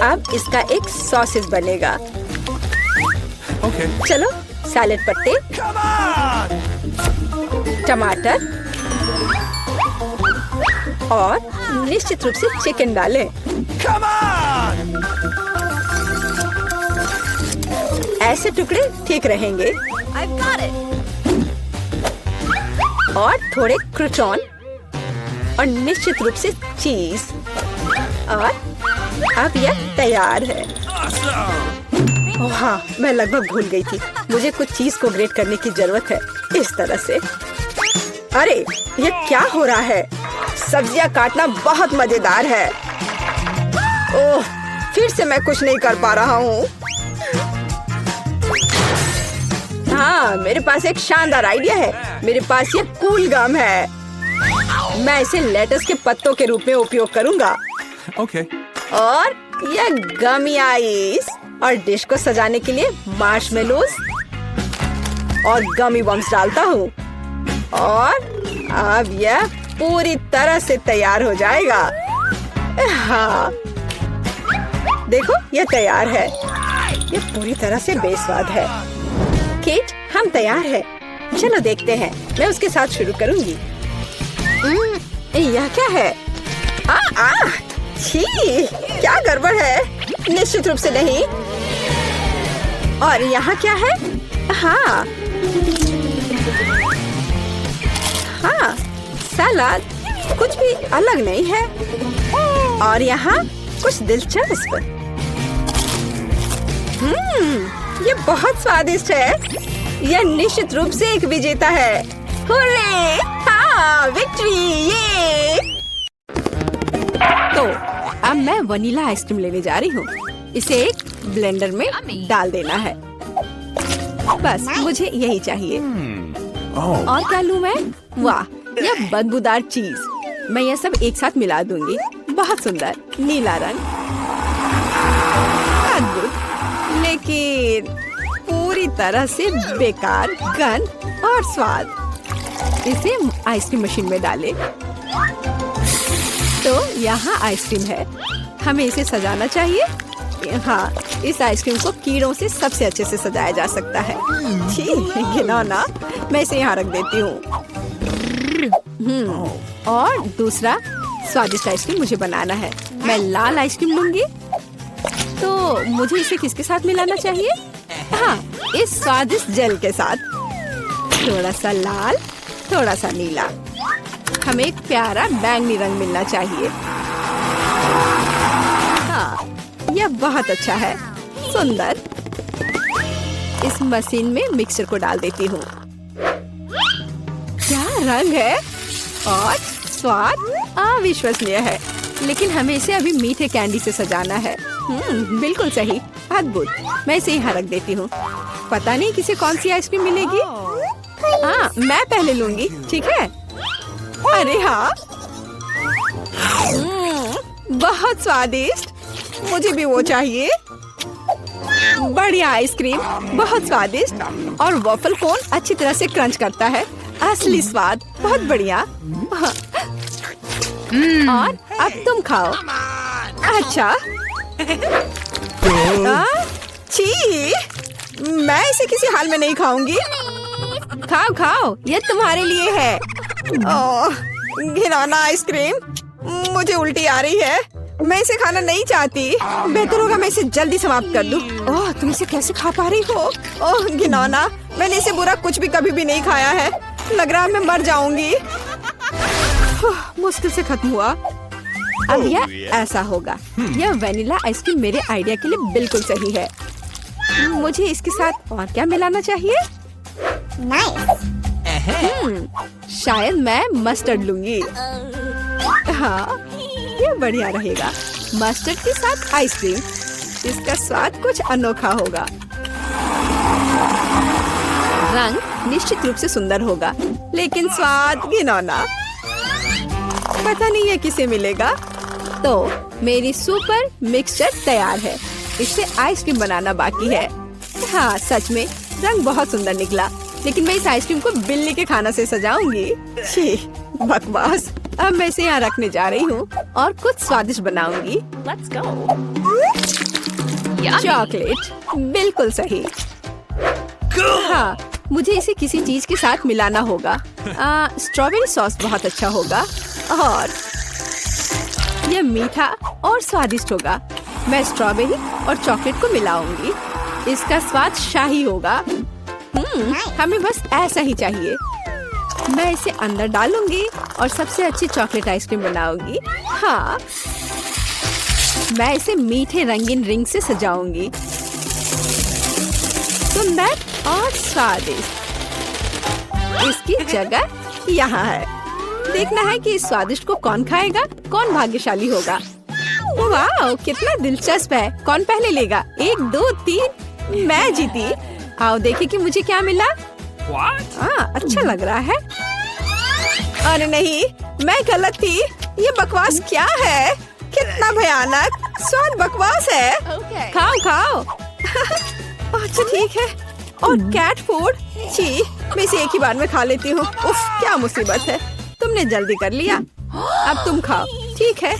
अब इसका एक सॉसेज बनेगा। Okay. चलो, सैलेड पत्ते, टमाटर और निश्चित रूप से चिकन डालें। ऐसे टुकड़े ठीक रहेंगे। और थोड़े क्रूटॉन और निश्चित रूप से चीज। और अब यह तैयार है। ओह हाँ, मैं लगभग भूल गई थी। मुझे कुछ चीज को ग्रेट करने की जरूरत है। इस तरह से। अरे, ये क्या हो रहा है? सब्जियां काटना बहुत मजेदार है। ओह, फिर से मैं कुछ नहीं कर पा रहा हूँ। हाँ, मेरे पास एक शानदार आइडिया है। मेरे पास ये कूल गम है। मैं इसे लेटस के पत्तों के रूप में उपयोग करूंगा। Okay. और ये गमी आइस और डिश को सजाने के लिए मार्शमेलोज और गमी बम्स डालता हूँ। और अब यह पूरी तरह से तैयार हो जाएगा। हाँ, देखो, यह तैयार है। यह पूरी तरह से बेस्वाद है। केट, हम तैयार हैं। चलो देखते हैं। मैं उसके साथ शुरू करूंगी। यह क्या है? छी, क्या गड़बड़ है? निश्चित रूप से नहीं। और यहाँ क्या है? हाँ, सलाद कुछ भी अलग नहीं है। और यहाँ कुछ दिलचस्प। ये बहुत स्वादिष्ट है। यह निश्चित रूप से एक विजेता है। हुर्रे! हाँ, विक्ट्री! ये! तो अब मैं वनीला आइसक्रीम लेने जा रही हूँ। इसे एक ब्लेंडर में डाल देना है। बस मुझे यही चाहिए। Oh. और क्या लूं मैं? वाह, यह बदबूदार चीज। मैं यह सब एक साथ मिला दूंगी। बहुत सुंदर नीला रंग, अद्भुत, लेकिन पूरी तरह से बेकार गंध और स्वाद। इसे आइसक्रीम मशीन में डालें। तो यहाँ आइसक्रीम है। हमें इसे सजाना चाहिए। हाँ, इस आइसक्रीम को कीड़ों से सबसे अच्छे से सजाया जा सकता है। छी, घिनौना। मैं इसे यहाँ रख देती हूँ। और दूसरा स्वादिष्ट आइसक्रीम मुझे बनाना है। मैं लाल आइसक्रीम लूंगी। तो मुझे इसे किसके साथ मिलाना चाहिए? हाँ, इस स्वादिष्ट जेल के साथ। थोड़ा सा लाल, थोड़ा सा नीला। हमें एक प्यारा बैंगनी रंग मिलना चाहिए। हाँ, यह बहुत अच्छा है। सुंदर। इस मशीन में मिक्सचर को डाल देती हूँ। क्या रंग है और स्वाद अविश्वसनीय है। लेकिन हमें इसे अभी मीठे कैंडी से सजाना है। बिल्कुल सही, अद्भुत। मैं इसे यहाँ रख देती हूँ। पता नहीं किसे कौन सी आइसक्रीम मिलेगी। हाँ, मैं पहले लूंगी, ठीक है? अरे हाँ, बहुत स्वादिष्ट। मुझे भी वो चाहिए। बढ़िया आइसक्रीम, बहुत स्वादिष्ट। और वॉफल कोन अच्छी तरह से क्रंच करता है। असली स्वाद, बहुत बढ़िया। और अब तुम खाओ। अच्छा। छी, मैं इसे किसी हाल में नहीं खाऊंगी। खाओ खाओ, ये तुम्हारे लिए है। ओह, घिनौना आइसक्रीम। मुझे उल्टी आ रही है। मैं इसे खाना नहीं चाहती। बेहतर होगा मैं इसे जल्दी समाप्त कर दूं। ओह, तुम इसे कैसे खा पा रही हो? ओह घिनौना, मैंने इसे बुरा कुछ भी कभी भी नहीं खाया है। लग रहा है मैं मर जाऊंगी। मुश्किल से खत्म हुआ। अब यह ऐसा होगा। यह वेनिला आइसक्रीम मेरे आइडिया के लिए बिल्कुल सही है। मुझे इसके साथ और क्या मिलाना चाहिए? शायद मैं मस्टर्ड लूंगी। हाँ, ये बढ़िया रहेगा। मस्टर्ड के साथ आइसक्रीम, इसका स्वाद कुछ अनोखा होगा। रंग निश्चित रूप से सुंदर होगा, लेकिन स्वाद घिनौना। पता नहीं ये किसे मिलेगा। तो मेरी सुपर मिक्सचर तैयार है। इससे आइसक्रीम बनाना बाकी है। हाँ, सच में रंग बहुत सुंदर निकला। लेकिन मैं इस आइसक्रीम को बिल्ली के खाना से सजाऊंगी। छी, बकवास। अब मैं इसे यहाँ रखने जा रही हूँ और कुछ स्वादिष्ट बनाऊंगी। Let's go. चॉकलेट, बिल्कुल सही। हाँ, मुझे इसे किसी चीज के साथ मिलाना होगा। स्ट्रॉबेरी सॉस बहुत अच्छा होगा और यह मीठा और स्वादिष्ट होगा। मैं स्ट्रॉबेरी और चॉकलेट को मिलाऊंगी। इसका स्वाद शाही होगा। हमें बस ऐसा ही चाहिए। मैं इसे अंदर डालूंगी और सबसे अच्छी चॉकलेट आइसक्रीम बनाऊंगी। हाँ, मैं इसे मीठे रंगीन रिंग से सजाऊंगी। सुंदर और स्वादिष्ट। इसकी जगह यहाँ है। देखना है कि इस स्वादिष्ट को कौन खाएगा, कौन भाग्यशाली होगा। वाह, कितना दिलचस्प है। कौन पहले लेगा? 1, 2, 3। मैं जीती। आओ देखें कि मुझे क्या मिला। हाँ, अच्छा लग रहा है। अरे नहीं, मैं गलत थी। ये बकवास क्या है? कितना भयानक। स्वाद बकवास है। Okay. खाओ खाओ। अच्छा ठीक है। और कैट फूड, छी, मैं इसे एक ही बार में खा लेती हूँ। उफ, क्या मुसीबत है। तुमने जल्दी कर लिया। अब तुम खाओ, ठीक है?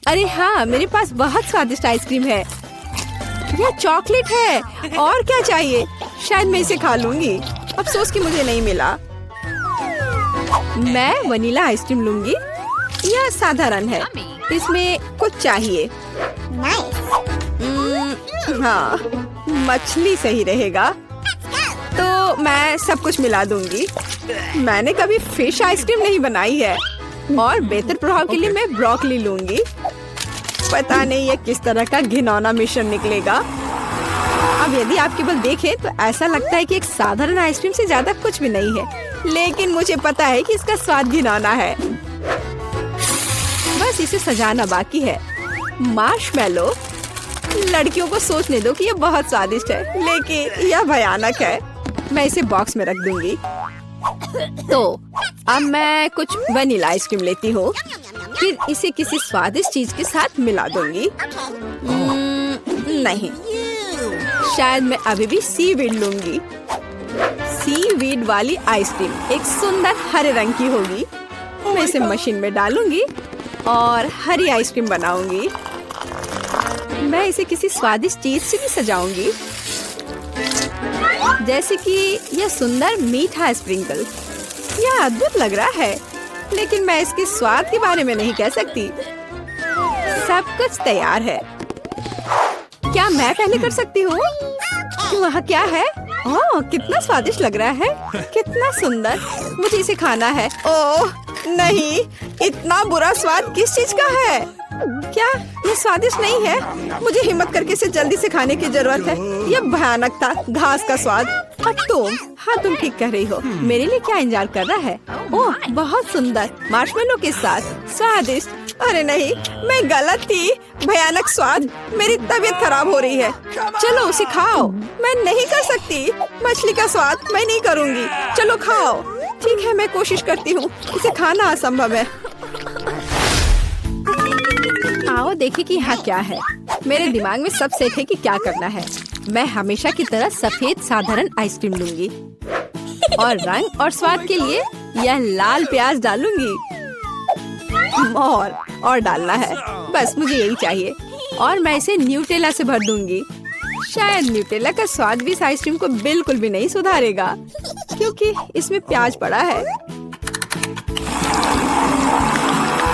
अरे हाँ, मेरे पास बहुत स्वादिष्ट आइसक्रीम है। यह चॉकलेट है। और क्या चाहिए? शायद मैं इसे खा लूंगी। अफसोस कि मुझे नहीं मिला। मैं वनीला आइसक्रीम लूंगी। यह साधारण है। इसमें कुछ चाहिए। हाँ, मछली सही रहेगा। तो मैं सब कुछ मिला दूंगी। मैंने कभी फिश आइसक्रीम नहीं बनाई है। और बेहतर प्रभाव के लिए मैं ब्रोकली लूंगी। पता नहीं ये किस तरह का घिनौना मिश्रण निकलेगा। अब यदि आप केवल देखें तो ऐसा लगता है कि एक साधारण आइसक्रीम से ज्यादा कुछ भी नहीं है। लेकिन मुझे पता है कि इसका स्वाद घिनौना है। बस इसे सजाना बाकी है। मार्शमेलो, लड़कियों को सोचने दो कि ये बहुत स्वादिष्ट है, लेकिन यह भयानक है। मैं इसे बॉक्स में रख दूंगी। तो अब मैं कुछ वनीला आइसक्रीम लेती हूँ, फिर इसे किसी स्वादिष्ट चीज के साथ मिला दूंगी। नहीं, शायद मैं अभी भी सीवीड लूंगी। सीवीड वाली आइसक्रीम एक सुंदर हरे रंग की होगी। मैं इसे मशीन में डालूंगी और हरी आइसक्रीम बनाऊंगी। मैं इसे किसी स्वादिष्ट चीज से भी सजाऊंगी, जैसे कि यह सुंदर मीठा स्प्रिंकल। यह अद्भुत लग रहा है, लेकिन मैं इसके स्वाद के बारे में नहीं कह सकती। सब कुछ तैयार है। क्या मैं पहले कर सकती हूँ? वहाँ क्या है? ओह, कितना स्वादिष्ट लग रहा है, कितना सुंदर। मुझे इसे खाना है। ओह नहीं, इतना बुरा स्वाद किस चीज का है? क्या ये स्वादिष्ट नहीं है? मुझे हिम्मत करके इसे जल्दी से खाने की जरूरत है। यह भयानक था, घास का स्वाद। अब तुम, हाँ तुम ठीक कह रही हो। मेरे लिए क्या इंतजार कर रहा है? ओह बहुत सुंदर, मार्शमेलो के साथ, स्वादिष्ट। अरे नहीं, मैं गलत थी। भयानक स्वाद, मेरी तबीयत खराब हो रही है। चलो उसे खाओ। मैं नहीं कर सकती। मछली का स्वाद मैं नहीं करूँगी। चलो खाओ। ठीक है, मैं कोशिश करती हूँ। इसे खाना असंभव है। आओ देखें कि यहाँ क्या है। मेरे दिमाग में सब सेट है कि क्या करना है। मैं हमेशा की तरह सफेद साधारण आइसक्रीम लूंगी और रंग और स्वाद के लिए यह लाल प्याज डालूंगी। और डालना है, बस मुझे यही चाहिए। और मैं इसे न्यूटेला से भर दूंगी। शायद न्यूटेला का स्वाद भी इस आइसक्रीम को बिल्कुल भी नहीं सुधारेगा, क्योंकि इसमें प्याज पड़ा है।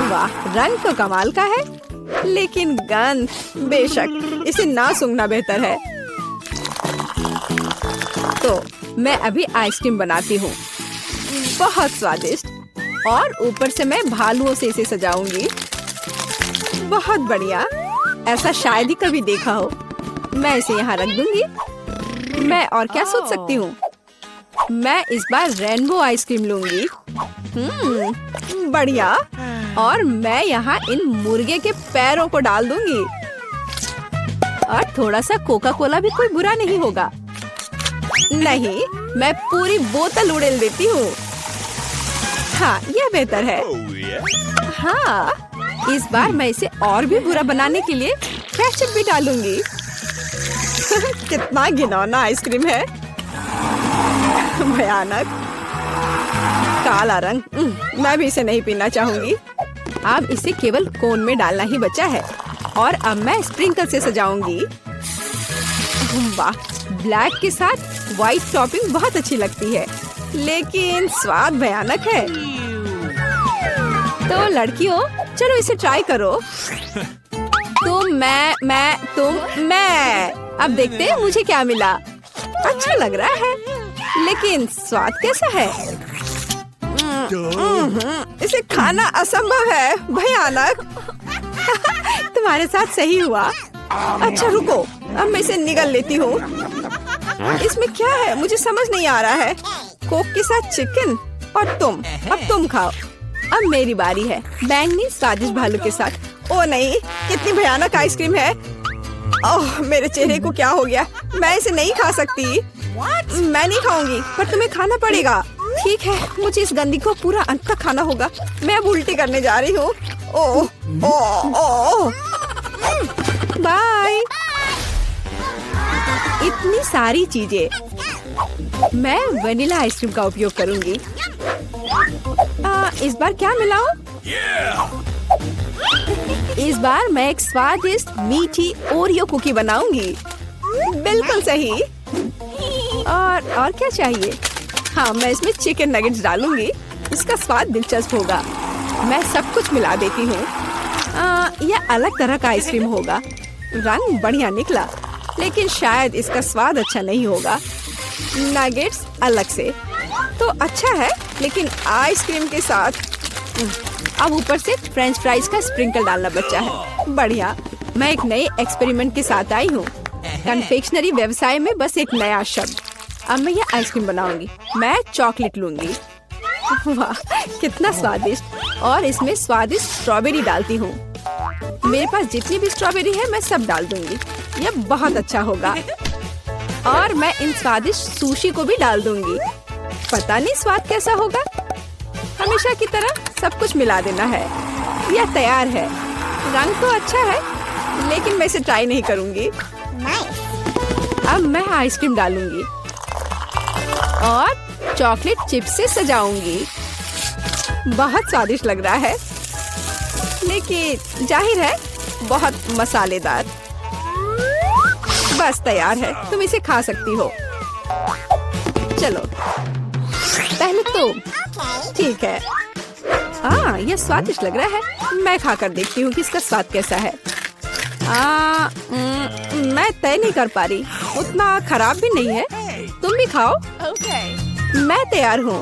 वाह, रंग तो कमाल का है, लेकिन गंध, बेशक इसे ना सूंघना बेहतर है। तो मैं अभी आइसक्रीम बनाती हूँ, बहुत स्वादिष्ट। और ऊपर से मैं भालुओं से इसे सजाऊंगी। बहुत बढ़िया, ऐसा शायद ही कभी देखा हो। मैं इसे यहाँ रख दूंगी। मैं और क्या सोच सकती हूँ? मैं इस बार रेनबो आइसक्रीम लूंगी। बढ़िया। और मैं यहाँ इन मुर्गे के पैरों को डाल दूंगी। और थोड़ा सा कोका कोला भी कोई बुरा नहीं होगा। नहीं, मैं पूरी बोतल उड़ेल देती हूँ। हाँ, यह बेहतर है। हाँ, इस बार मैं इसे और भी बुरा बनाने के लिए केचप भी डालूंगी। कितना घिनौना आइसक्रीम है, भयानक काला रंग। मैं भी इसे नहीं पीना चाहूंगी। अब इसे केवल कोन में डालना ही बचा है। और अब मैं स्प्रिंकल से सजाऊंगी। वाह, ब्लैक के साथ व्हाइट टॉपिंग बहुत अच्छी लगती है, लेकिन स्वाद भयानक है। तो लड़कियों, चलो इसे ट्राई करो। तुम, मैं। अब देखते हैं मुझे क्या मिला। अच्छा लग रहा है, लेकिन स्वाद कैसा है? इसे खाना असंभव है, भयानक। तुम्हारे साथ सही हुआ। अच्छा रुको, अब मैं इसे निगल लेती हूँ। इसमें क्या है मुझे समझ नहीं आ रहा है। कोक के साथ चिकन और तुम, अब तुम खाओ। अब मेरी बारी है, बैंगनी स्वादिष्ट भालू के साथ। ओ नहीं, कितनी भयानक आइसक्रीम है। ओह, मेरे चेहरे को क्या हो गया? मैं इसे नहीं खा सकती। मैं नहीं खाऊंगी, पर तुम्हें खाना पड़ेगा। ठीक है, मुझे इस गंदी को पूरा अंत तक खाना होगा। मैं अब उल्टी करने जा रही हूँ। ओह, ओह, ओह। बाय। इतनी सारी चीजें। मैं वनीला आइसक्रीम का उपयोग करूंगी। इस बार क्या मिलाऊं? इस बार मैं एक स्वादिष्ट मीठी ओरियो कुकी बनाऊंगी। बिल्कुल सही। और क्या चाहिए? हाँ, मैं इसमें चिकन नगेट्स डालूंगी। इसका स्वाद दिलचस्प होगा। मैं सब कुछ मिला देती हूँ। यह अलग तरह का आइसक्रीम होगा। रंग बढ़िया निकला, लेकिन शायद इसका स्वाद अच्छा नहीं होगा। नगेट्स अलग से तो अच्छा है, लेकिन आइसक्रीम के साथ अब ऊपर से फ्रेंच फ्राइज का स्प्रिंकल डालना बचा है। बढ़िया। मैं एक नए एक्सपेरिमेंट के साथ आई हूँ। कन्फेक्शनरी व्यवसाय में बस एक नया शब्द। अब मैं ये आइसक्रीम बनाऊंगी। मैं चॉकलेट लूंगी। वाह, कितना स्वादिष्ट। और इसमें स्वादिष्ट स्ट्रॉबेरी डालती हूँ। मेरे पास जितनी भी स्ट्रॉबेरी है मैं सब डाल दूंगी। ये बहुत अच्छा होगा। और मैं इन स्वादिष्ट सुशी को भी डाल दूंगी। पता नहीं स्वाद कैसा होगा। हमेशा की तरह सब कुछ मिला देना है। यह तैयार है। रंग तो अच्छा है, लेकिन मैं इसे ट्राई नहीं करूंगी। अब मैं आइसक्रीम डालूंगी और चॉकलेट चिप्स से सजाऊंगी। बहुत स्वादिष्ट लग रहा है, लेकिन जाहिर है बहुत मसालेदार। बस तैयार है, तुम इसे खा सकती हो। चलो पहले तुम। ठीक है। यह स्वादिष्ट लग रहा है। मैं खाकर देखती हूँ कि इसका स्वाद कैसा है। मैं तय नहीं कर पा रही। उतना खराब भी नहीं है। तुम भी खाओ। मैं तैयार हूँ।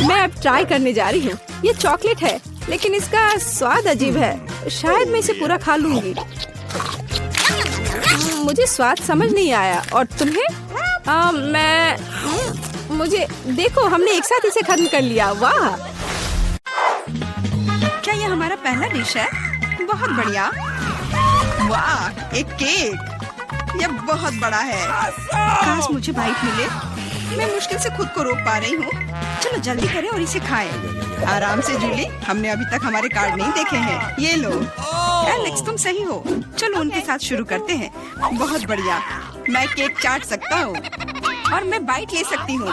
मैं अब ट्राई करने जा रही हूँ। ये चॉकलेट है, लेकिन इसका स्वाद अजीब है। शायद मैं इसे पूरा खा लूंगी। मुझे स्वाद समझ नहीं आया। और तुम्हें? मुझे देखो, हमने एक साथ इसे खत्म कर लिया। वाह! क्या ये हमारा पहला डिश है? बहुत बढ़िया। वाह, एक केक। ये बहुत बड़ा है। काश मुझे बाइट मिले। मैं मुश्किल से खुद को रोक पा रही हूँ। चलो जल्दी करें और इसे खाएं। आराम से जूली, हमने अभी तक हमारे कार्ड नहीं देखे हैं। ये लो। एलेक्स, तुम सही हो। चलो उनके साथ शुरू करते हैं। बहुत बढ़िया। मैं केक चाट सकता हूँ और मैं बाइट ले सकती हूँ।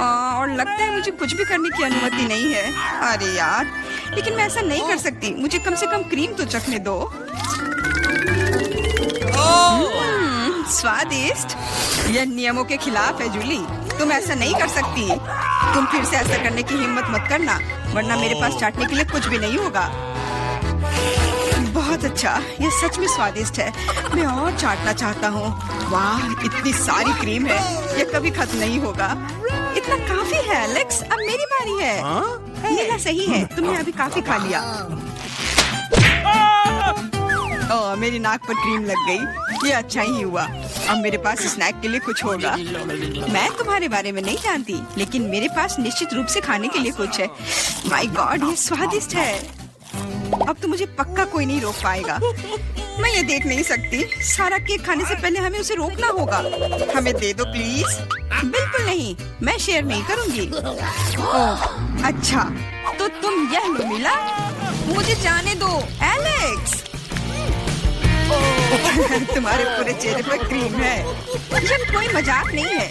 और लगता है मुझे कुछ भी करने की अनुमति नहीं है। अरे यार, लेकिन मैं ऐसा नहीं कर सकती। मुझे कम से कम क्रीम तो चखने दो। स्वादिष्ट। यह नियमों के खिलाफ है जूली। तुम ऐसा नहीं कर सकती। तुम फिर से ऐसा करने की हिम्मत मत करना, वरना मेरे पास चाटने के लिए कुछ भी नहीं होगा। बहुत अच्छा, यह सच में स्वादिष्ट है। मैं और चाटना चाहता हूँ। वाह, इतनी सारी क्रीम है। यह कभी खत्म नहीं होगा। इतना काफी है एलेक्स। अब मेरी बारी है। मेरा सही है, तुमने अभी काफी खा लिया। ओह, मेरी नाक पर क्रीम लग गई। ये अच्छा ही हुआ। अब मेरे पास स्नैक के लिए कुछ होगा। मैं तुम्हारे बारे में नहीं जानती, लेकिन मेरे पास निश्चित रूप से खाने के लिए कुछ है। माय गॉड, ये स्वादिष्ट है। अब तो मुझे पक्का कोई नहीं रोक पाएगा। मैं ये देख नहीं सकती। सारा केक खाने से पहले हमें उसे रोकना होगा। हमें दे दो प्लीज। बिल्कुल नहीं, मैं शेयर नहीं करूंगी। ओह, अच्छा, तो तुम यह लो मिला। मुझे जाने दो एलेक्स। तुम्हारे पूरे चेहरे पर क्रीम है। यह कोई मजाक नहीं है।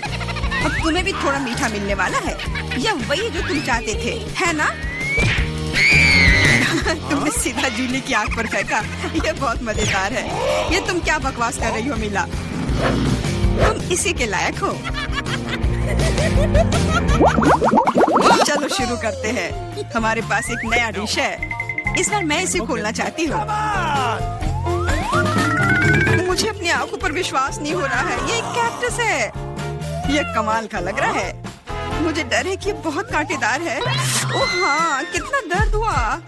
अब तुम्हें भी थोड़ा मीठा मिलने वाला है। यह वही जो तुम चाहते थे, है ना? तुमने सीधा जूली की आंख पर फेंका। यह बहुत मजेदार है। ये तुम क्या बकवास कर रही हो मिला? तुम इसी के लायक हो। चलो शुरू करते हैं। हमारे पास एक नया डिश है। इस बार मैं इसे खोलना चाहती हूँ। मुझे अपनी आंखों पर विश्वास नहीं हो रहा है। ये एक कैक्टस है। यह कमाल का लग रहा है। मुझे डर है कि ये बहुत कांटेदार है। ओह हाँ, कितना दर्द हुआ।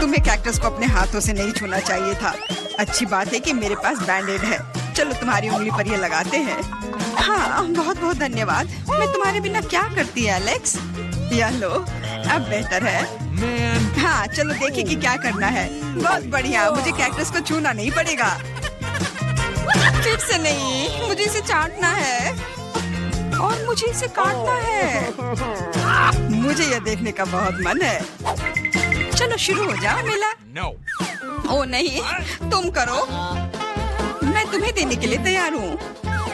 तुम्हें कैक्टस को अपने हाथों से नहीं छूना चाहिए था। अच्छी बात है कि मेरे पास बैंडेड है। चलो तुम्हारी उंगली पर ये लगाते हैं। हाँ, बहुत बहुत धन्यवाद। मैं तुम्हारे बिना क्या करती है एलेक्स? यह लो, अब बेहतर है। हाँ, चलो देखें कि क्या करना है। बहुत बढ़िया, मुझे कैक्टस को छूना नहीं पड़ेगा। फिर से नहीं, मुझे इसे चाटना है और मुझे इसे काटना है। मुझे यह देखने का बहुत मन है। चलो शुरू हो जाओ मिला। No. ओ नहीं, तुम करो। मैं तुम्हें देने के लिए तैयार हूँ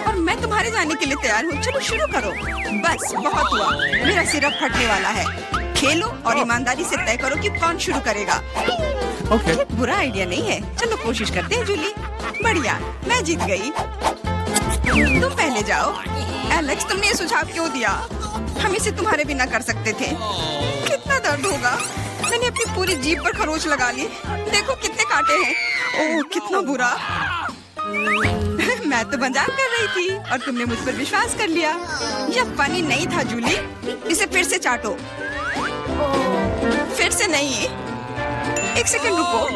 और मैं तुम्हारे जाने के लिए तैयार हूँ। चलो शुरू करो। बस बहुत हुआ, मेरा सिर अब फटने वाला है। खेलो और ईमानदारी से तय करो कि कौन शुरू करेगा। Okay. बुरा आइडिया नहीं है। चलो कोशिश करते हैं जूली। बढ़िया, मैं जीत गई। तुम पहले जाओ। एलेक्स, तुमने ये सुझाव क्यों दिया? हम इसे तुम्हारे बिना कर सकते थे। कितना दर्द होगा। मैंने अपनी पूरी जीभ पर खरोच लगा ली। देखो कितने कांटे हैं। ओह, कितना बुरा। मैं तो मजाक कर रही थी और तुमने मुझ पर विश्वास कर लिया। यह फनी नहीं था जूली। इसे फिर से चाटो। फिर से नहीं। एक सेकंड रुको,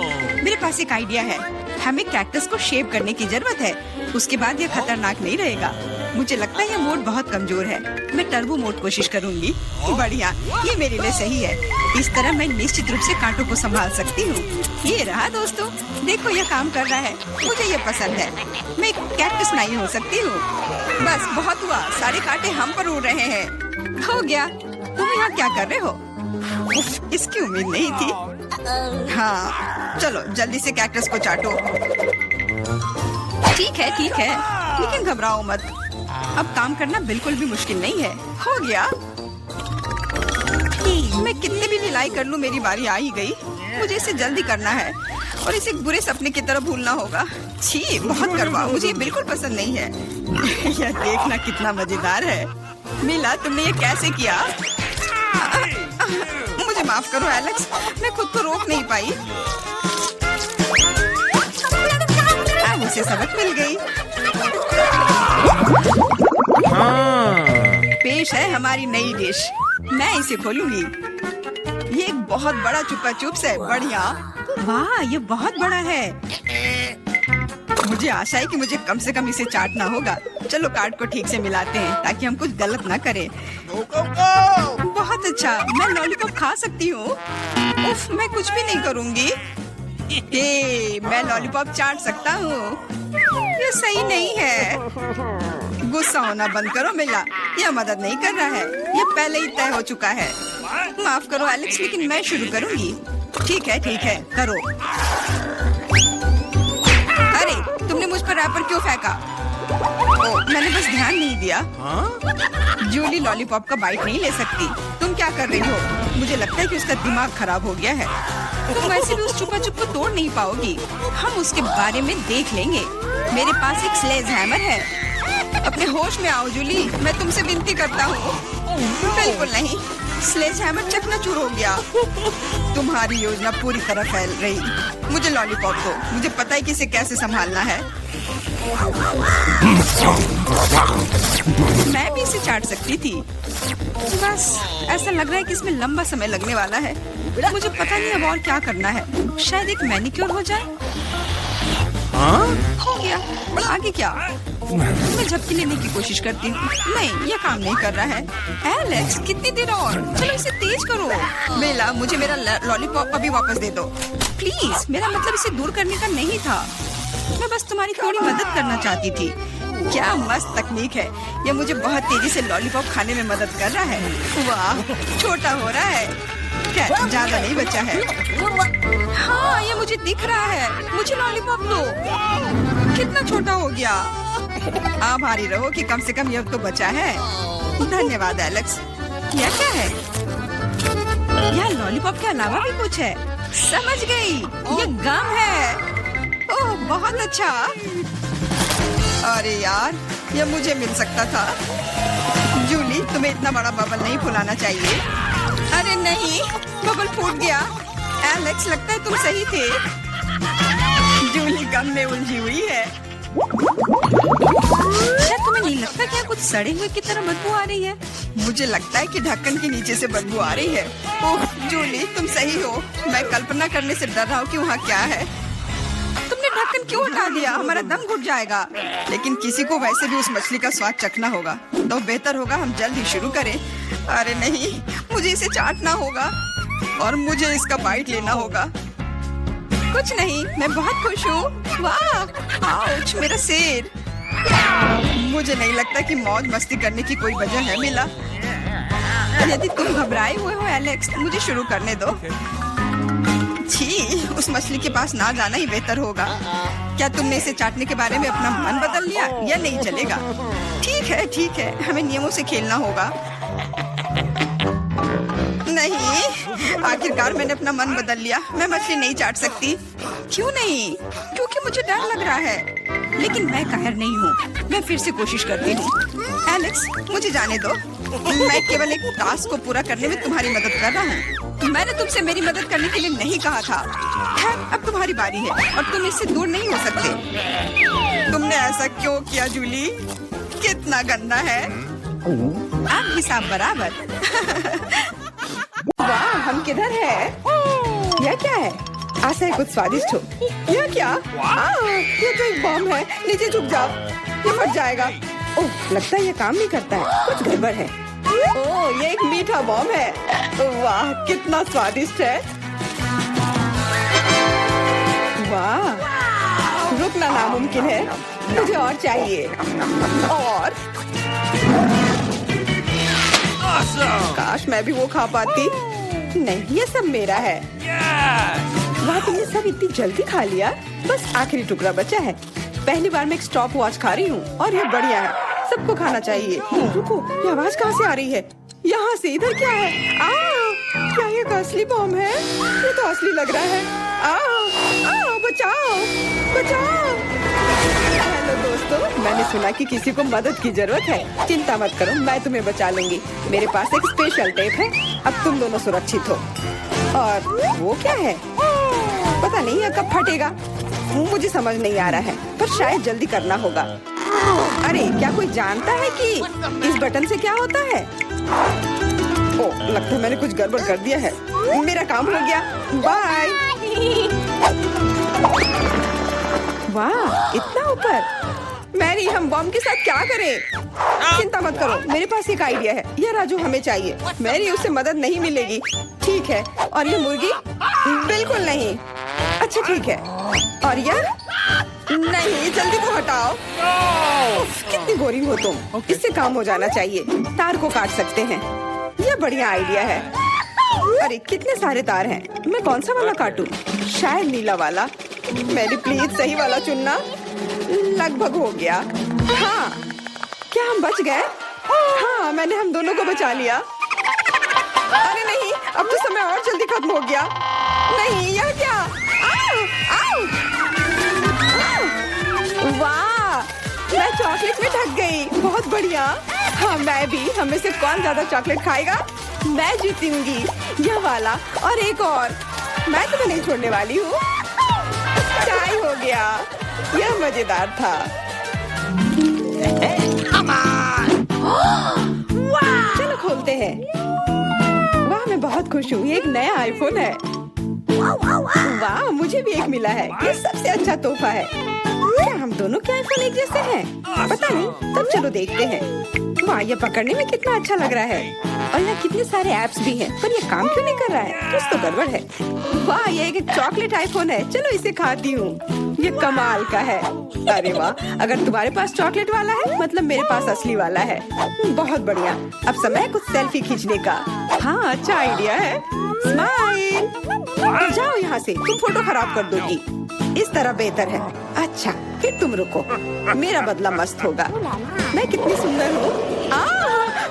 मेरे पास एक आइडिया है। हमें कैक्टस को शेप करने की जरूरत है, उसके बाद ये खतरनाक नहीं रहेगा। मुझे लगता है ये मोड बहुत कमजोर है। मैं टर्बो मोड कोशिश करूंगी। बढ़िया, ये मेरे लिए सही है। इस तरह मैं निश्चित रूप से कांटों को संभाल सकती हूँ। ये रहा दोस्तों, देखो ये काम कर रहा है। मुझे ये पसंद है। मैं एक कैक्टस नहीं हो सकती हूँ। बस बहुत हुआ, सारे कांटे हम पर उड़ रहे हैं। हो गया। तुम यहाँ क्या कर रहे हो? उफ, इसकी उम्मीद नहीं थी। हाँ, चलो जल्दी से कैक्टस को चाटो। ठीक है, लेकिन घबराओ मत। अब काम करना बिल्कुल भी मुश्किल नहीं है। हो गया। मैं कितने भी ढिलाई कर लूं, मेरी बारी आ ही गई। मुझे इसे जल्दी करना है और इसे एक बुरे सपने की तरह भूलना होगा। छी, बहुत करवाओ, मुझे ये बिल्कुल पसंद नहीं है। यह देखना कितना मजेदार है। मिला, तुमने ये कैसे किया? मुझे माफ करो एलेक्स, मैं खुद को रोक नहीं पाई। मुझे सबक मिल गई। पेश है हमारी नई डिश। मैं इसे खोलूंगी। ये एक बहुत बड़ा चुपा चुप्स है। बढ़िया। वाह, ये बहुत बड़ा है। मुझे आशा है कि मुझे कम से कम इसे चाटना होगा। चलो कार्ड को ठीक से मिलाते हैं ताकि हम कुछ गलत ना करें। बहुत अच्छा, मैं लॉलीपॉप खा सकती हूँ। उफ, मैं कुछ भी नहीं करूँगी। मैं लॉलीपॉप चाट सकता हूँ। ये सही नहीं है। गुस्सा होना बंद करो मिला, यह मदद नहीं कर रहा है। यह पहले ही तय हो चुका है। माफ करो एलेक्स, लेकिन मैं शुरू करूँगी। ठीक है, करो। अरे, तुमने मुझ पर रैपर क्यों फेंका? मैंने बस ध्यान नहीं दिया। जूली लॉलीपॉप का बाइट नहीं ले सकती। तुम क्या कर रही हो? मुझे लगता है कि उसका दिमाग खराब हो गया है। तुम वैसे भी उस चुपा चुप को तोड़ नहीं पाओगी। हम उसके बारे में देख लेंगे। मेरे पास एक स्लेज हैमर है। अपने होश में आओ जूली, मैं तुमसे विनती करता हूँ। बिल्कुल नहीं, स्लेज हैमर चकनाचूर हो गया। तुम्हारी योजना पूरी तरह फैल रही। मुझे लॉलीपॉप दो, मुझे पता है कि इसे कैसे संभालना है। मैं भी इसे चाट सकती थी। बस ऐसा लग रहा है कि इसमें लंबा समय लगने वाला है। मुझे पता नहीं अब और क्या करना है। शायद एक मैनिक्योर हो जाए। हो गया। आगे क्या? मैं झपकी लेने की कोशिश करती हूँ। नहीं, यह काम नहीं कर रहा है। एलेक्स, कितनी देर और? चलो इसे तेज करो। बेला, मुझे मेरा लॉलीपॉप अभी वापस दे दो प्लीज। मेरा मतलब इसे दूर करने का नहीं था। मैं बस तुम्हारी थोड़ी मदद करना चाहती थी। क्या मस्त तकनीक है। यह मुझे बहुत तेजी से लॉलीपॉप खाने में मदद कर रहा है। वाह, छोटा हो रहा है। क्या ज्यादा नहीं बचा है? हाँ, ये मुझे दिख रहा है। मुझे लॉलीपॉप दो। कितना छोटा हो गया। आभारी रहो कि कम से कम यह तो बचा है। धन्यवाद एलेक्स। यह क्या है? यह लॉलीपॉप के अलावा भी कुछ है। समझ गई, ये गम है। ओह, बहुत अच्छा। अरे यार, यह मुझे मिल सकता था। जूली, तुम्हें इतना बड़ा बबल नहीं फुलाना चाहिए। अरे नहीं, बबल फूट गया। एलेक्स, लगता है तुम सही थे। जूली गम में उलझी हुई है। क्या तुम्हें नहीं लगता क्या कुछ सड़े हुए की तरह बदबू आ रही है? मुझे लगता है कि ढक्कन के नीचे से बदबू आ रही है। ओह जूली, तुम सही हो। मैं कल्पना करने से डर रहा हूँ कि वहाँ क्या है। तुमने ढक्कन क्यों हटा दिया? हमारा दम घुट जाएगा। लेकिन किसी को वैसे भी उस मछली का स्वाद चखना होगा, तो बेहतर होगा हम जल्द ही शुरू करें। अरे नहीं, मुझे इसे चाटना होगा और मुझे इसका बाइट लेना होगा। कुछ नहीं, मैं बहुत खुश हूँ। वाह, आउच, मेरा सिर। मुझे नहीं लगता कि मौज मस्ती करने की कोई वजह है मिला। यदि तुम घबराए हुए हो एलेक्स, मुझे शुरू करने दो। छी, उस मछली के पास ना जाना ही बेहतर होगा। क्या तुमने इसे चाटने के बारे में अपना मन बदल लिया? या नहीं चलेगा? ठीक है, हमें नियमों से खेलना होगा। नहीं, आखिरकार मैंने अपना मन बदल लिया। मैं मछली नहीं चाट सकती। क्यों नहीं? क्योंकि मुझे डर लग रहा है। लेकिन मैं कायर नहीं हूँ। मैं फिर से कोशिश करती हूँ। एलेक्स, मुझे जाने दो। मैं केवल एक टास्क को पूरा करने में तुम्हारी मदद कर रहा हूँ। मैंने तुमसे मेरी मदद करने के लिए नहीं कहा था। खैर, अब तुम्हारी बारी है और तुम इससे दूर नहीं हो सकते। तुमने ऐसा क्यों किया जूली? कितना गंदा है। अब हिसाब बराबर। वाह, हम किधर है? यह क्या है? आशा है कुछ स्वादिष्ट हो। यह क्या? ये तो एक बम है। नीचे झुक जाओ, ये फट जाएगा। ओह, लगता है ये काम नहीं करता है, कुछ गड़बड़ है। ओह, ये एक मीठा बम है। वाह, कितना स्वादिष्ट है। वाह, रुकना नामुमकिन है। मुझे और चाहिए। और काश मैं भी वो खा पाती। नहीं, ये सब मेरा है। वाह, तुमने सब इतनी जल्दी खा लिया। बस आखिरी टुकड़ा बचा है। पहली बार मैं एक स्टॉप वॉच खा रही हूँ और ये बढ़िया है। सबको खाना चाहिए। रुको, ये आवाज कहाँ से आ रही है? यहाँ से। इधर क्या है? क्या ये असली बम है? ये तो असली लग रहा है। बचाओ, बचाओ। हेलो दोस्तों, मैंने सुना कि किसी को मदद की जरूरत है। चिंता मत करो, मैं तुम्हें बचा लूंगी। मेरे पास एक स्पेशल टेप है। अब तुम दोनों सुरक्षित हो। और वो क्या है? पता नहीं है कब फटेगा। मुझे समझ नहीं आ रहा है, पर शायद जल्दी करना होगा। अरे, क्या कोई जानता है कि इस बटन से क्या होता है? ओह, लगता है मैंने कुछ गड़बड़ कर दिया है। मेरा काम हो गया। बाय। वाह, इतना ऊपर। मैरी, हम बम के साथ क्या करें? चिंता मत करो, मेरे पास एक आइडिया है। यह राजू हमें चाहिए। मैरी, उससे मदद नहीं मिलेगी। ठीक है। और ये मुर्गी? बिल्कुल नहीं। अच्छा, ठीक है। और यह? नहीं, जल्दी वो हटाओ। उफ, कितनी बोरिंग हो तुम। इससे काम हो जाना चाहिए। तार को काट सकते हैं। यह बढ़िया आइडिया है। अरे, कितने सारे तार हैं। मैं कौन सा वाला काटूं? शायद नीला वाला। मेरी प्लीज सही वाला चुनना। लगभग हो गया। हाँ, क्या हम बच गए? हाँ, मैंने हम दोनों को बचा लिया। अरे नहीं, अब तो समय और जल्दी खत्म हो गया। नहीं, यह क्या? आओ! वाह, मैं चॉकलेट में ढक गई। बहुत बढ़िया। हाँ, मैं भी। हमें से कौन ज्यादा चॉकलेट खाएगा? मैं जीतूंगी। यह वाला और एक और। मैं तुम्हें नहीं छोड़ने वाली हूँ। चाय हो गया। यह मजेदार था। चलो खोलते हैं। वाह, मैं बहुत खुश हूँ। ये एक नया आईफोन है। वाह, मुझे भी एक मिला है। ये सबसे अच्छा तोहफा है। क्या हम दोनों के आईफोन एक जैसे हैं? पता नहीं, तब चलो देखते हैं। वाह, ये पकड़ने में कितना अच्छा लग रहा है। और यहाँ कितने सारे ऐप्स भी हैं, पर ये काम क्यों नहीं कर रहा है? कुछ तो गड़बड़ है। वाह, ये एक चॉकलेट आईफोन है। चलो इसे खाती हूँ। ये कमाल का है। अरे वाह, अगर तुम्हारे पास चॉकलेट वाला है, मतलब मेरे पास असली वाला है। बहुत बढ़िया। अब समय है कुछ सेल्फी खींचने का। हाँ, अच्छा आइडिया है। स्माइल। जाओ यहाँ से, तुम फोटो खराब कर दोगी। इस तरह बेहतर है। अच्छा, फिर तुम रुको। मेरा बदला मस्त होगा। मैं कितनी सुंदर हूँ।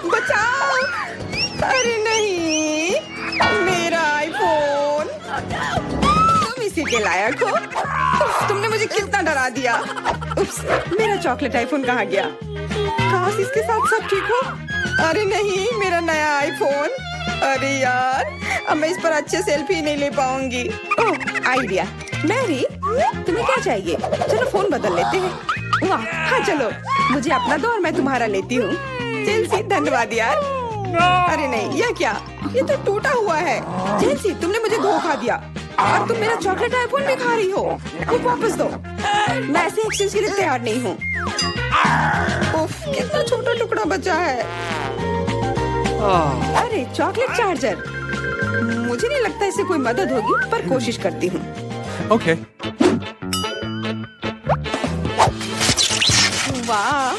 बचाओ। अरे नहीं, मेरा आईफोन। तुम इसी के लायक हो। तुमने मुझे कितना डरा दिया। उप्स, मेरा चॉकलेट आईफोन कहाँ गया? काश इसके साथ सब ठीक हो। अरे नहीं, मेरा नया आईफोन। अरे यार, अब मैं इस पर अच्छे सेल्फी नहीं ले पाऊंगी। ओह, आइडिया। मैरी, तुम्हें क्या चाहिए? चलो फोन बदल लेते हैं। वाह, हाँ चलो। मुझे अपना दो और मैं तुम्हारा लेती हूँ। जेलसी, धन्यवाद यार। अरे नहीं, यह क्या? ये तो टूटा हुआ है। जेलसी, तुमने मुझे धोखा दिया और तुम मेरा चॉकलेट आईफोन भी खा रही हो। वो वापस दो। मैं ऐसे एक्सचेंज के लिए तैयार नहीं हूँ। उफ, कितना छोटा टुकड़ा बचा है। अरे, चॉकलेट चार्जर। मुझे नहीं लगता इससे कोई मदद होगी, पर कोशिश करती हूँ। Okay. वाह,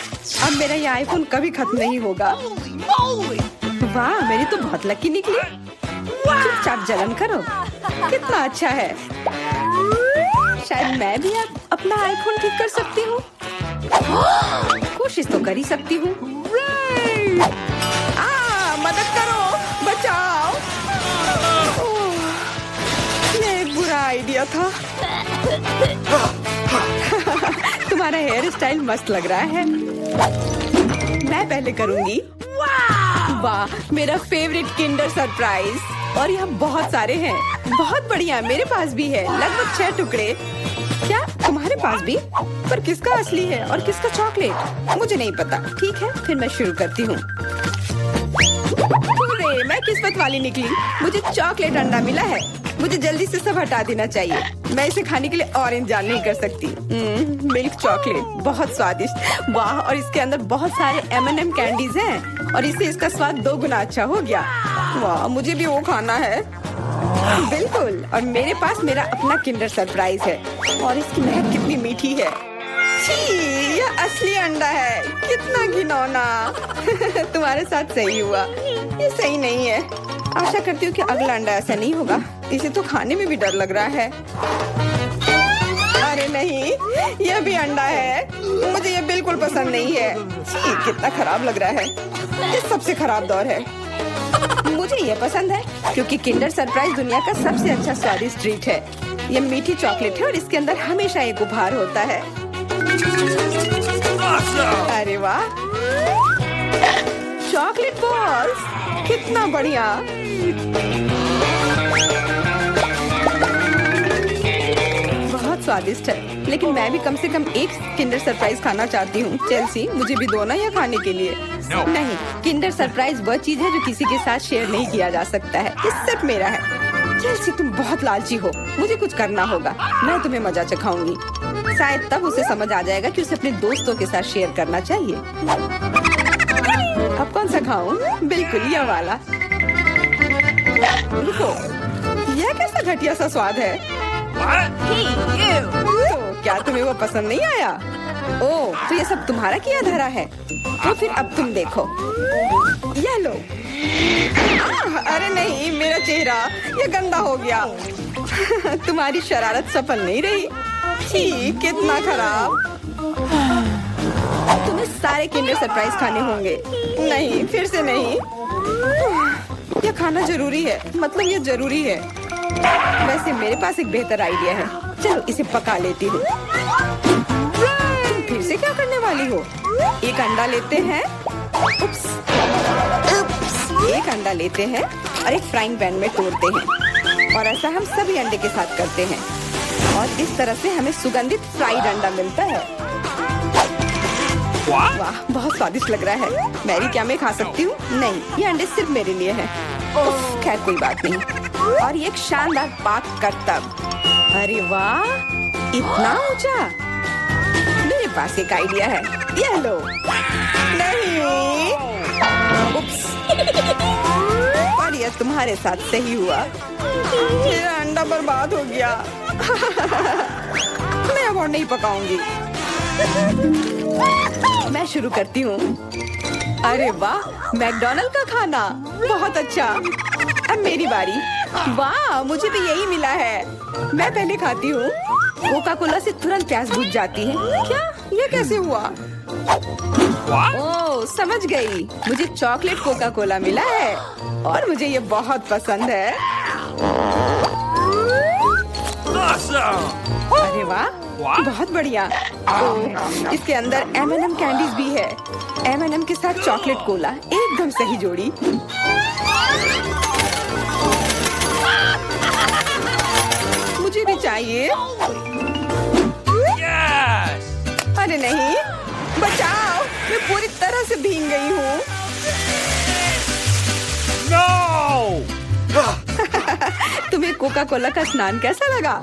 अब मेरा ये आईफोन कभी खत्म नहीं होगा। वाह, मेरी तो बहुत लकी निकली। चुपचाप जलन करो। कितना अच्छा है। शायद मैं भी अब अपना आईफोन ठीक कर सकती हूँ। कोशिश तो कर ही सकती हूँ। मदद करो, बचाओ। ये एक बुरा आइडिया था। तुम्हारा हेयर स्टाइल मस्त लग रहा है। मैं पहले करूंगी। वाह, मेरा फेवरेट किंडर सरप्राइज। और यहाँ बहुत सारे हैं। बहुत बढ़िया, मेरे पास भी है। लगभग 6 टुकड़े। क्या तुम्हारे पास भी? पर किसका असली है और किसका चॉकलेट? मुझे नहीं पता। ठीक है, फिर मैं शुरू करती हूँ। मैं किस्मत वाली निकली। मुझे चॉकलेट अंडा मिला है। मुझे जल्दी से सब हटा देना चाहिए। मैं इसे खाने के लिए और इंतजार नहीं कर सकती। मिल्क चॉकलेट बहुत स्वादिष्ट, वाह। और इसके अंदर बहुत सारे M&M कैंडीज हैं और इससे इसका स्वाद 2 गुना अच्छा हो गया। वाह, मुझे भी वो खाना है। बिल्कुल, और मेरे पास मेरा अपना किंडर सरप्राइज है और इसकी महक कितनी मीठी है। छी, यह असली अंडा है, कितना घिनौना। तुम्हारे साथ सही हुआ, ये सही नहीं है। आशा करती हूँ कि अगला अंडा ऐसा नहीं होगा। इसे तो खाने में भी डर लग रहा है। अरे नहीं, यह भी अंडा है। मुझे यह बिल्कुल पसंद नहीं है। छी, कितना खराब लग रहा है। ये सबसे खराब दौर है। मुझे यह पसंद है क्योंकि किंडर सरप्राइज दुनिया का सबसे अच्छा स्वादिष्ट ट्रीट है। यह मीठी चॉकलेट है और इसके अंदर हमेशा एक उपहार होता है। अरे वाह, चॉकलेट बॉल्स, कितना बढ़िया। बहुत स्वादिष्ट है, लेकिन मैं भी कम से कम एक किंडर सरप्राइज खाना चाहती हूँ। चेल्सी, मुझे भी दो ना यह खाने के लिए। No. नहीं, किंडर सरप्राइज वह चीज है जो किसी के साथ शेयर नहीं किया जा सकता है। ये सिर्फ मेरा है। चेल्सी, तुम बहुत लालची हो। मुझे कुछ करना होगा। मैं तुम्हें मजा चखाऊंगी। शायद तब उसे समझ आ जाएगा कि उसे अपने दोस्तों के साथ शेयर करना चाहिए। अब कौन सा खाऊं? बिल्कुल यह वाला। रुको, यह कैसा घटिया सा स्वाद है। तो क्या तुम्हें वो पसंद नहीं आया? ओह, तो ये सब तुम्हारा किया धरा है। तो फिर अब तुम देखो, यह लो। अरे नहीं, मेरा चेहरा ये गंदा हो गया। तुम्हारी शरारत सफल नहीं रही। छी, कितना खराब। तुम्हें सारे किंडर सरप्राइज खाने होंगे। नहीं, फिर से नहीं। यह खाना जरूरी है, मतलब ये जरूरी है। वैसे मेरे पास एक बेहतर आइडिया है। चलो इसे पका लेती हूँ। तुम फिर से क्या करने वाली हो? एक अंडा लेते हैं। उप्स, एक अंडा लेते हैं और एक फ्राइंग पैन में तोड़ते हैं और ऐसा हम सभी अंडे के साथ करते हैं और इस तरह से हमें सुगंधित फ्राइड अंडा मिलता है। वाह, बहुत स्वादिष्ट लग रहा है। मैरी, क्या मैं खा सकती हूँ? नहीं, ये अंडे सिर्फ मेरे लिए हैं। उफ, खैर कोई बात नहीं। और ये एक शानदार पाक करतब। अरे वाह, इतना ऊंचा। मेरे पास एक आइडिया है। ये लो। नहीं, उप्स। और यह तुम्हारे साथ सही हुआ। मेरा अंडा बर्बाद हो गया। मैं अब और नहीं पकाऊंगी। मैं शुरू करती हूँ। अरे वाह, मैकडॉनल्ड का खाना, बहुत अच्छा। अब मेरी बारी। वाह, मुझे भी यही मिला है। मैं पहले खाती हूँ। कोका कोला से तुरंत प्यास बुझ जाती है। क्या? ये कैसे हुआ? ओह, समझ गई। मुझे चॉकलेट कोका कोला मिला है और मुझे ये बहुत पसंद है। अरे वाह, बहुत बढ़िया। ओह, इसके अंदर M&M कैंडीज भी है। M&M के साथ चॉकलेट कोला, एकदम सही जोड़ी। मुझे भी चाहिए। Yes! अरे नहीं, बचाओ, मैं पूरी तरह से भीग गई हूँ। No! तुम्हें कोका कोला का स्नान कैसा लगा?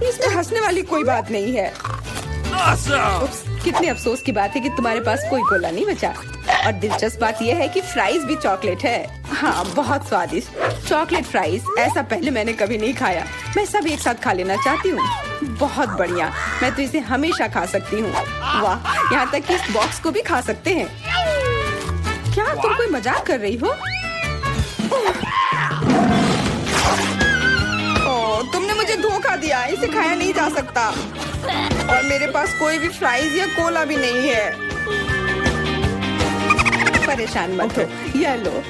इसमें हंसने वाली कोई बात नहीं है। Awesome! उप्स, कितने अफसोस की बात है कि तुम्हारे पास कोई कोला नहीं बचा। और दिलचस्प बात यह है कि फ्राइज भी चॉकलेट है। हाँ, बहुत स्वादिष्ट चॉकलेट फ्राइज। ऐसा पहले मैंने कभी नहीं खाया। मैं सब एक साथ खा लेना चाहती हूँ। बहुत बढ़िया, मैं तो इसे हमेशा खा सकती हूँ। वाह, यहाँ तक कि इस बॉक्स को भी खा सकते हैं। क्या तुम कोई मजाक कर रही हो? ओह, तुमने मुझे धोखा दिया। इसे खाया नहीं जा सकता और मेरे पास कोई भी फ्राइज या कोला भी नहीं है। परेशान मत हो, यह लो।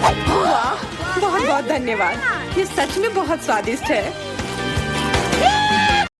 वाह, बहुत बहुत धन्यवाद। ये सच में बहुत स्वादिष्ट है।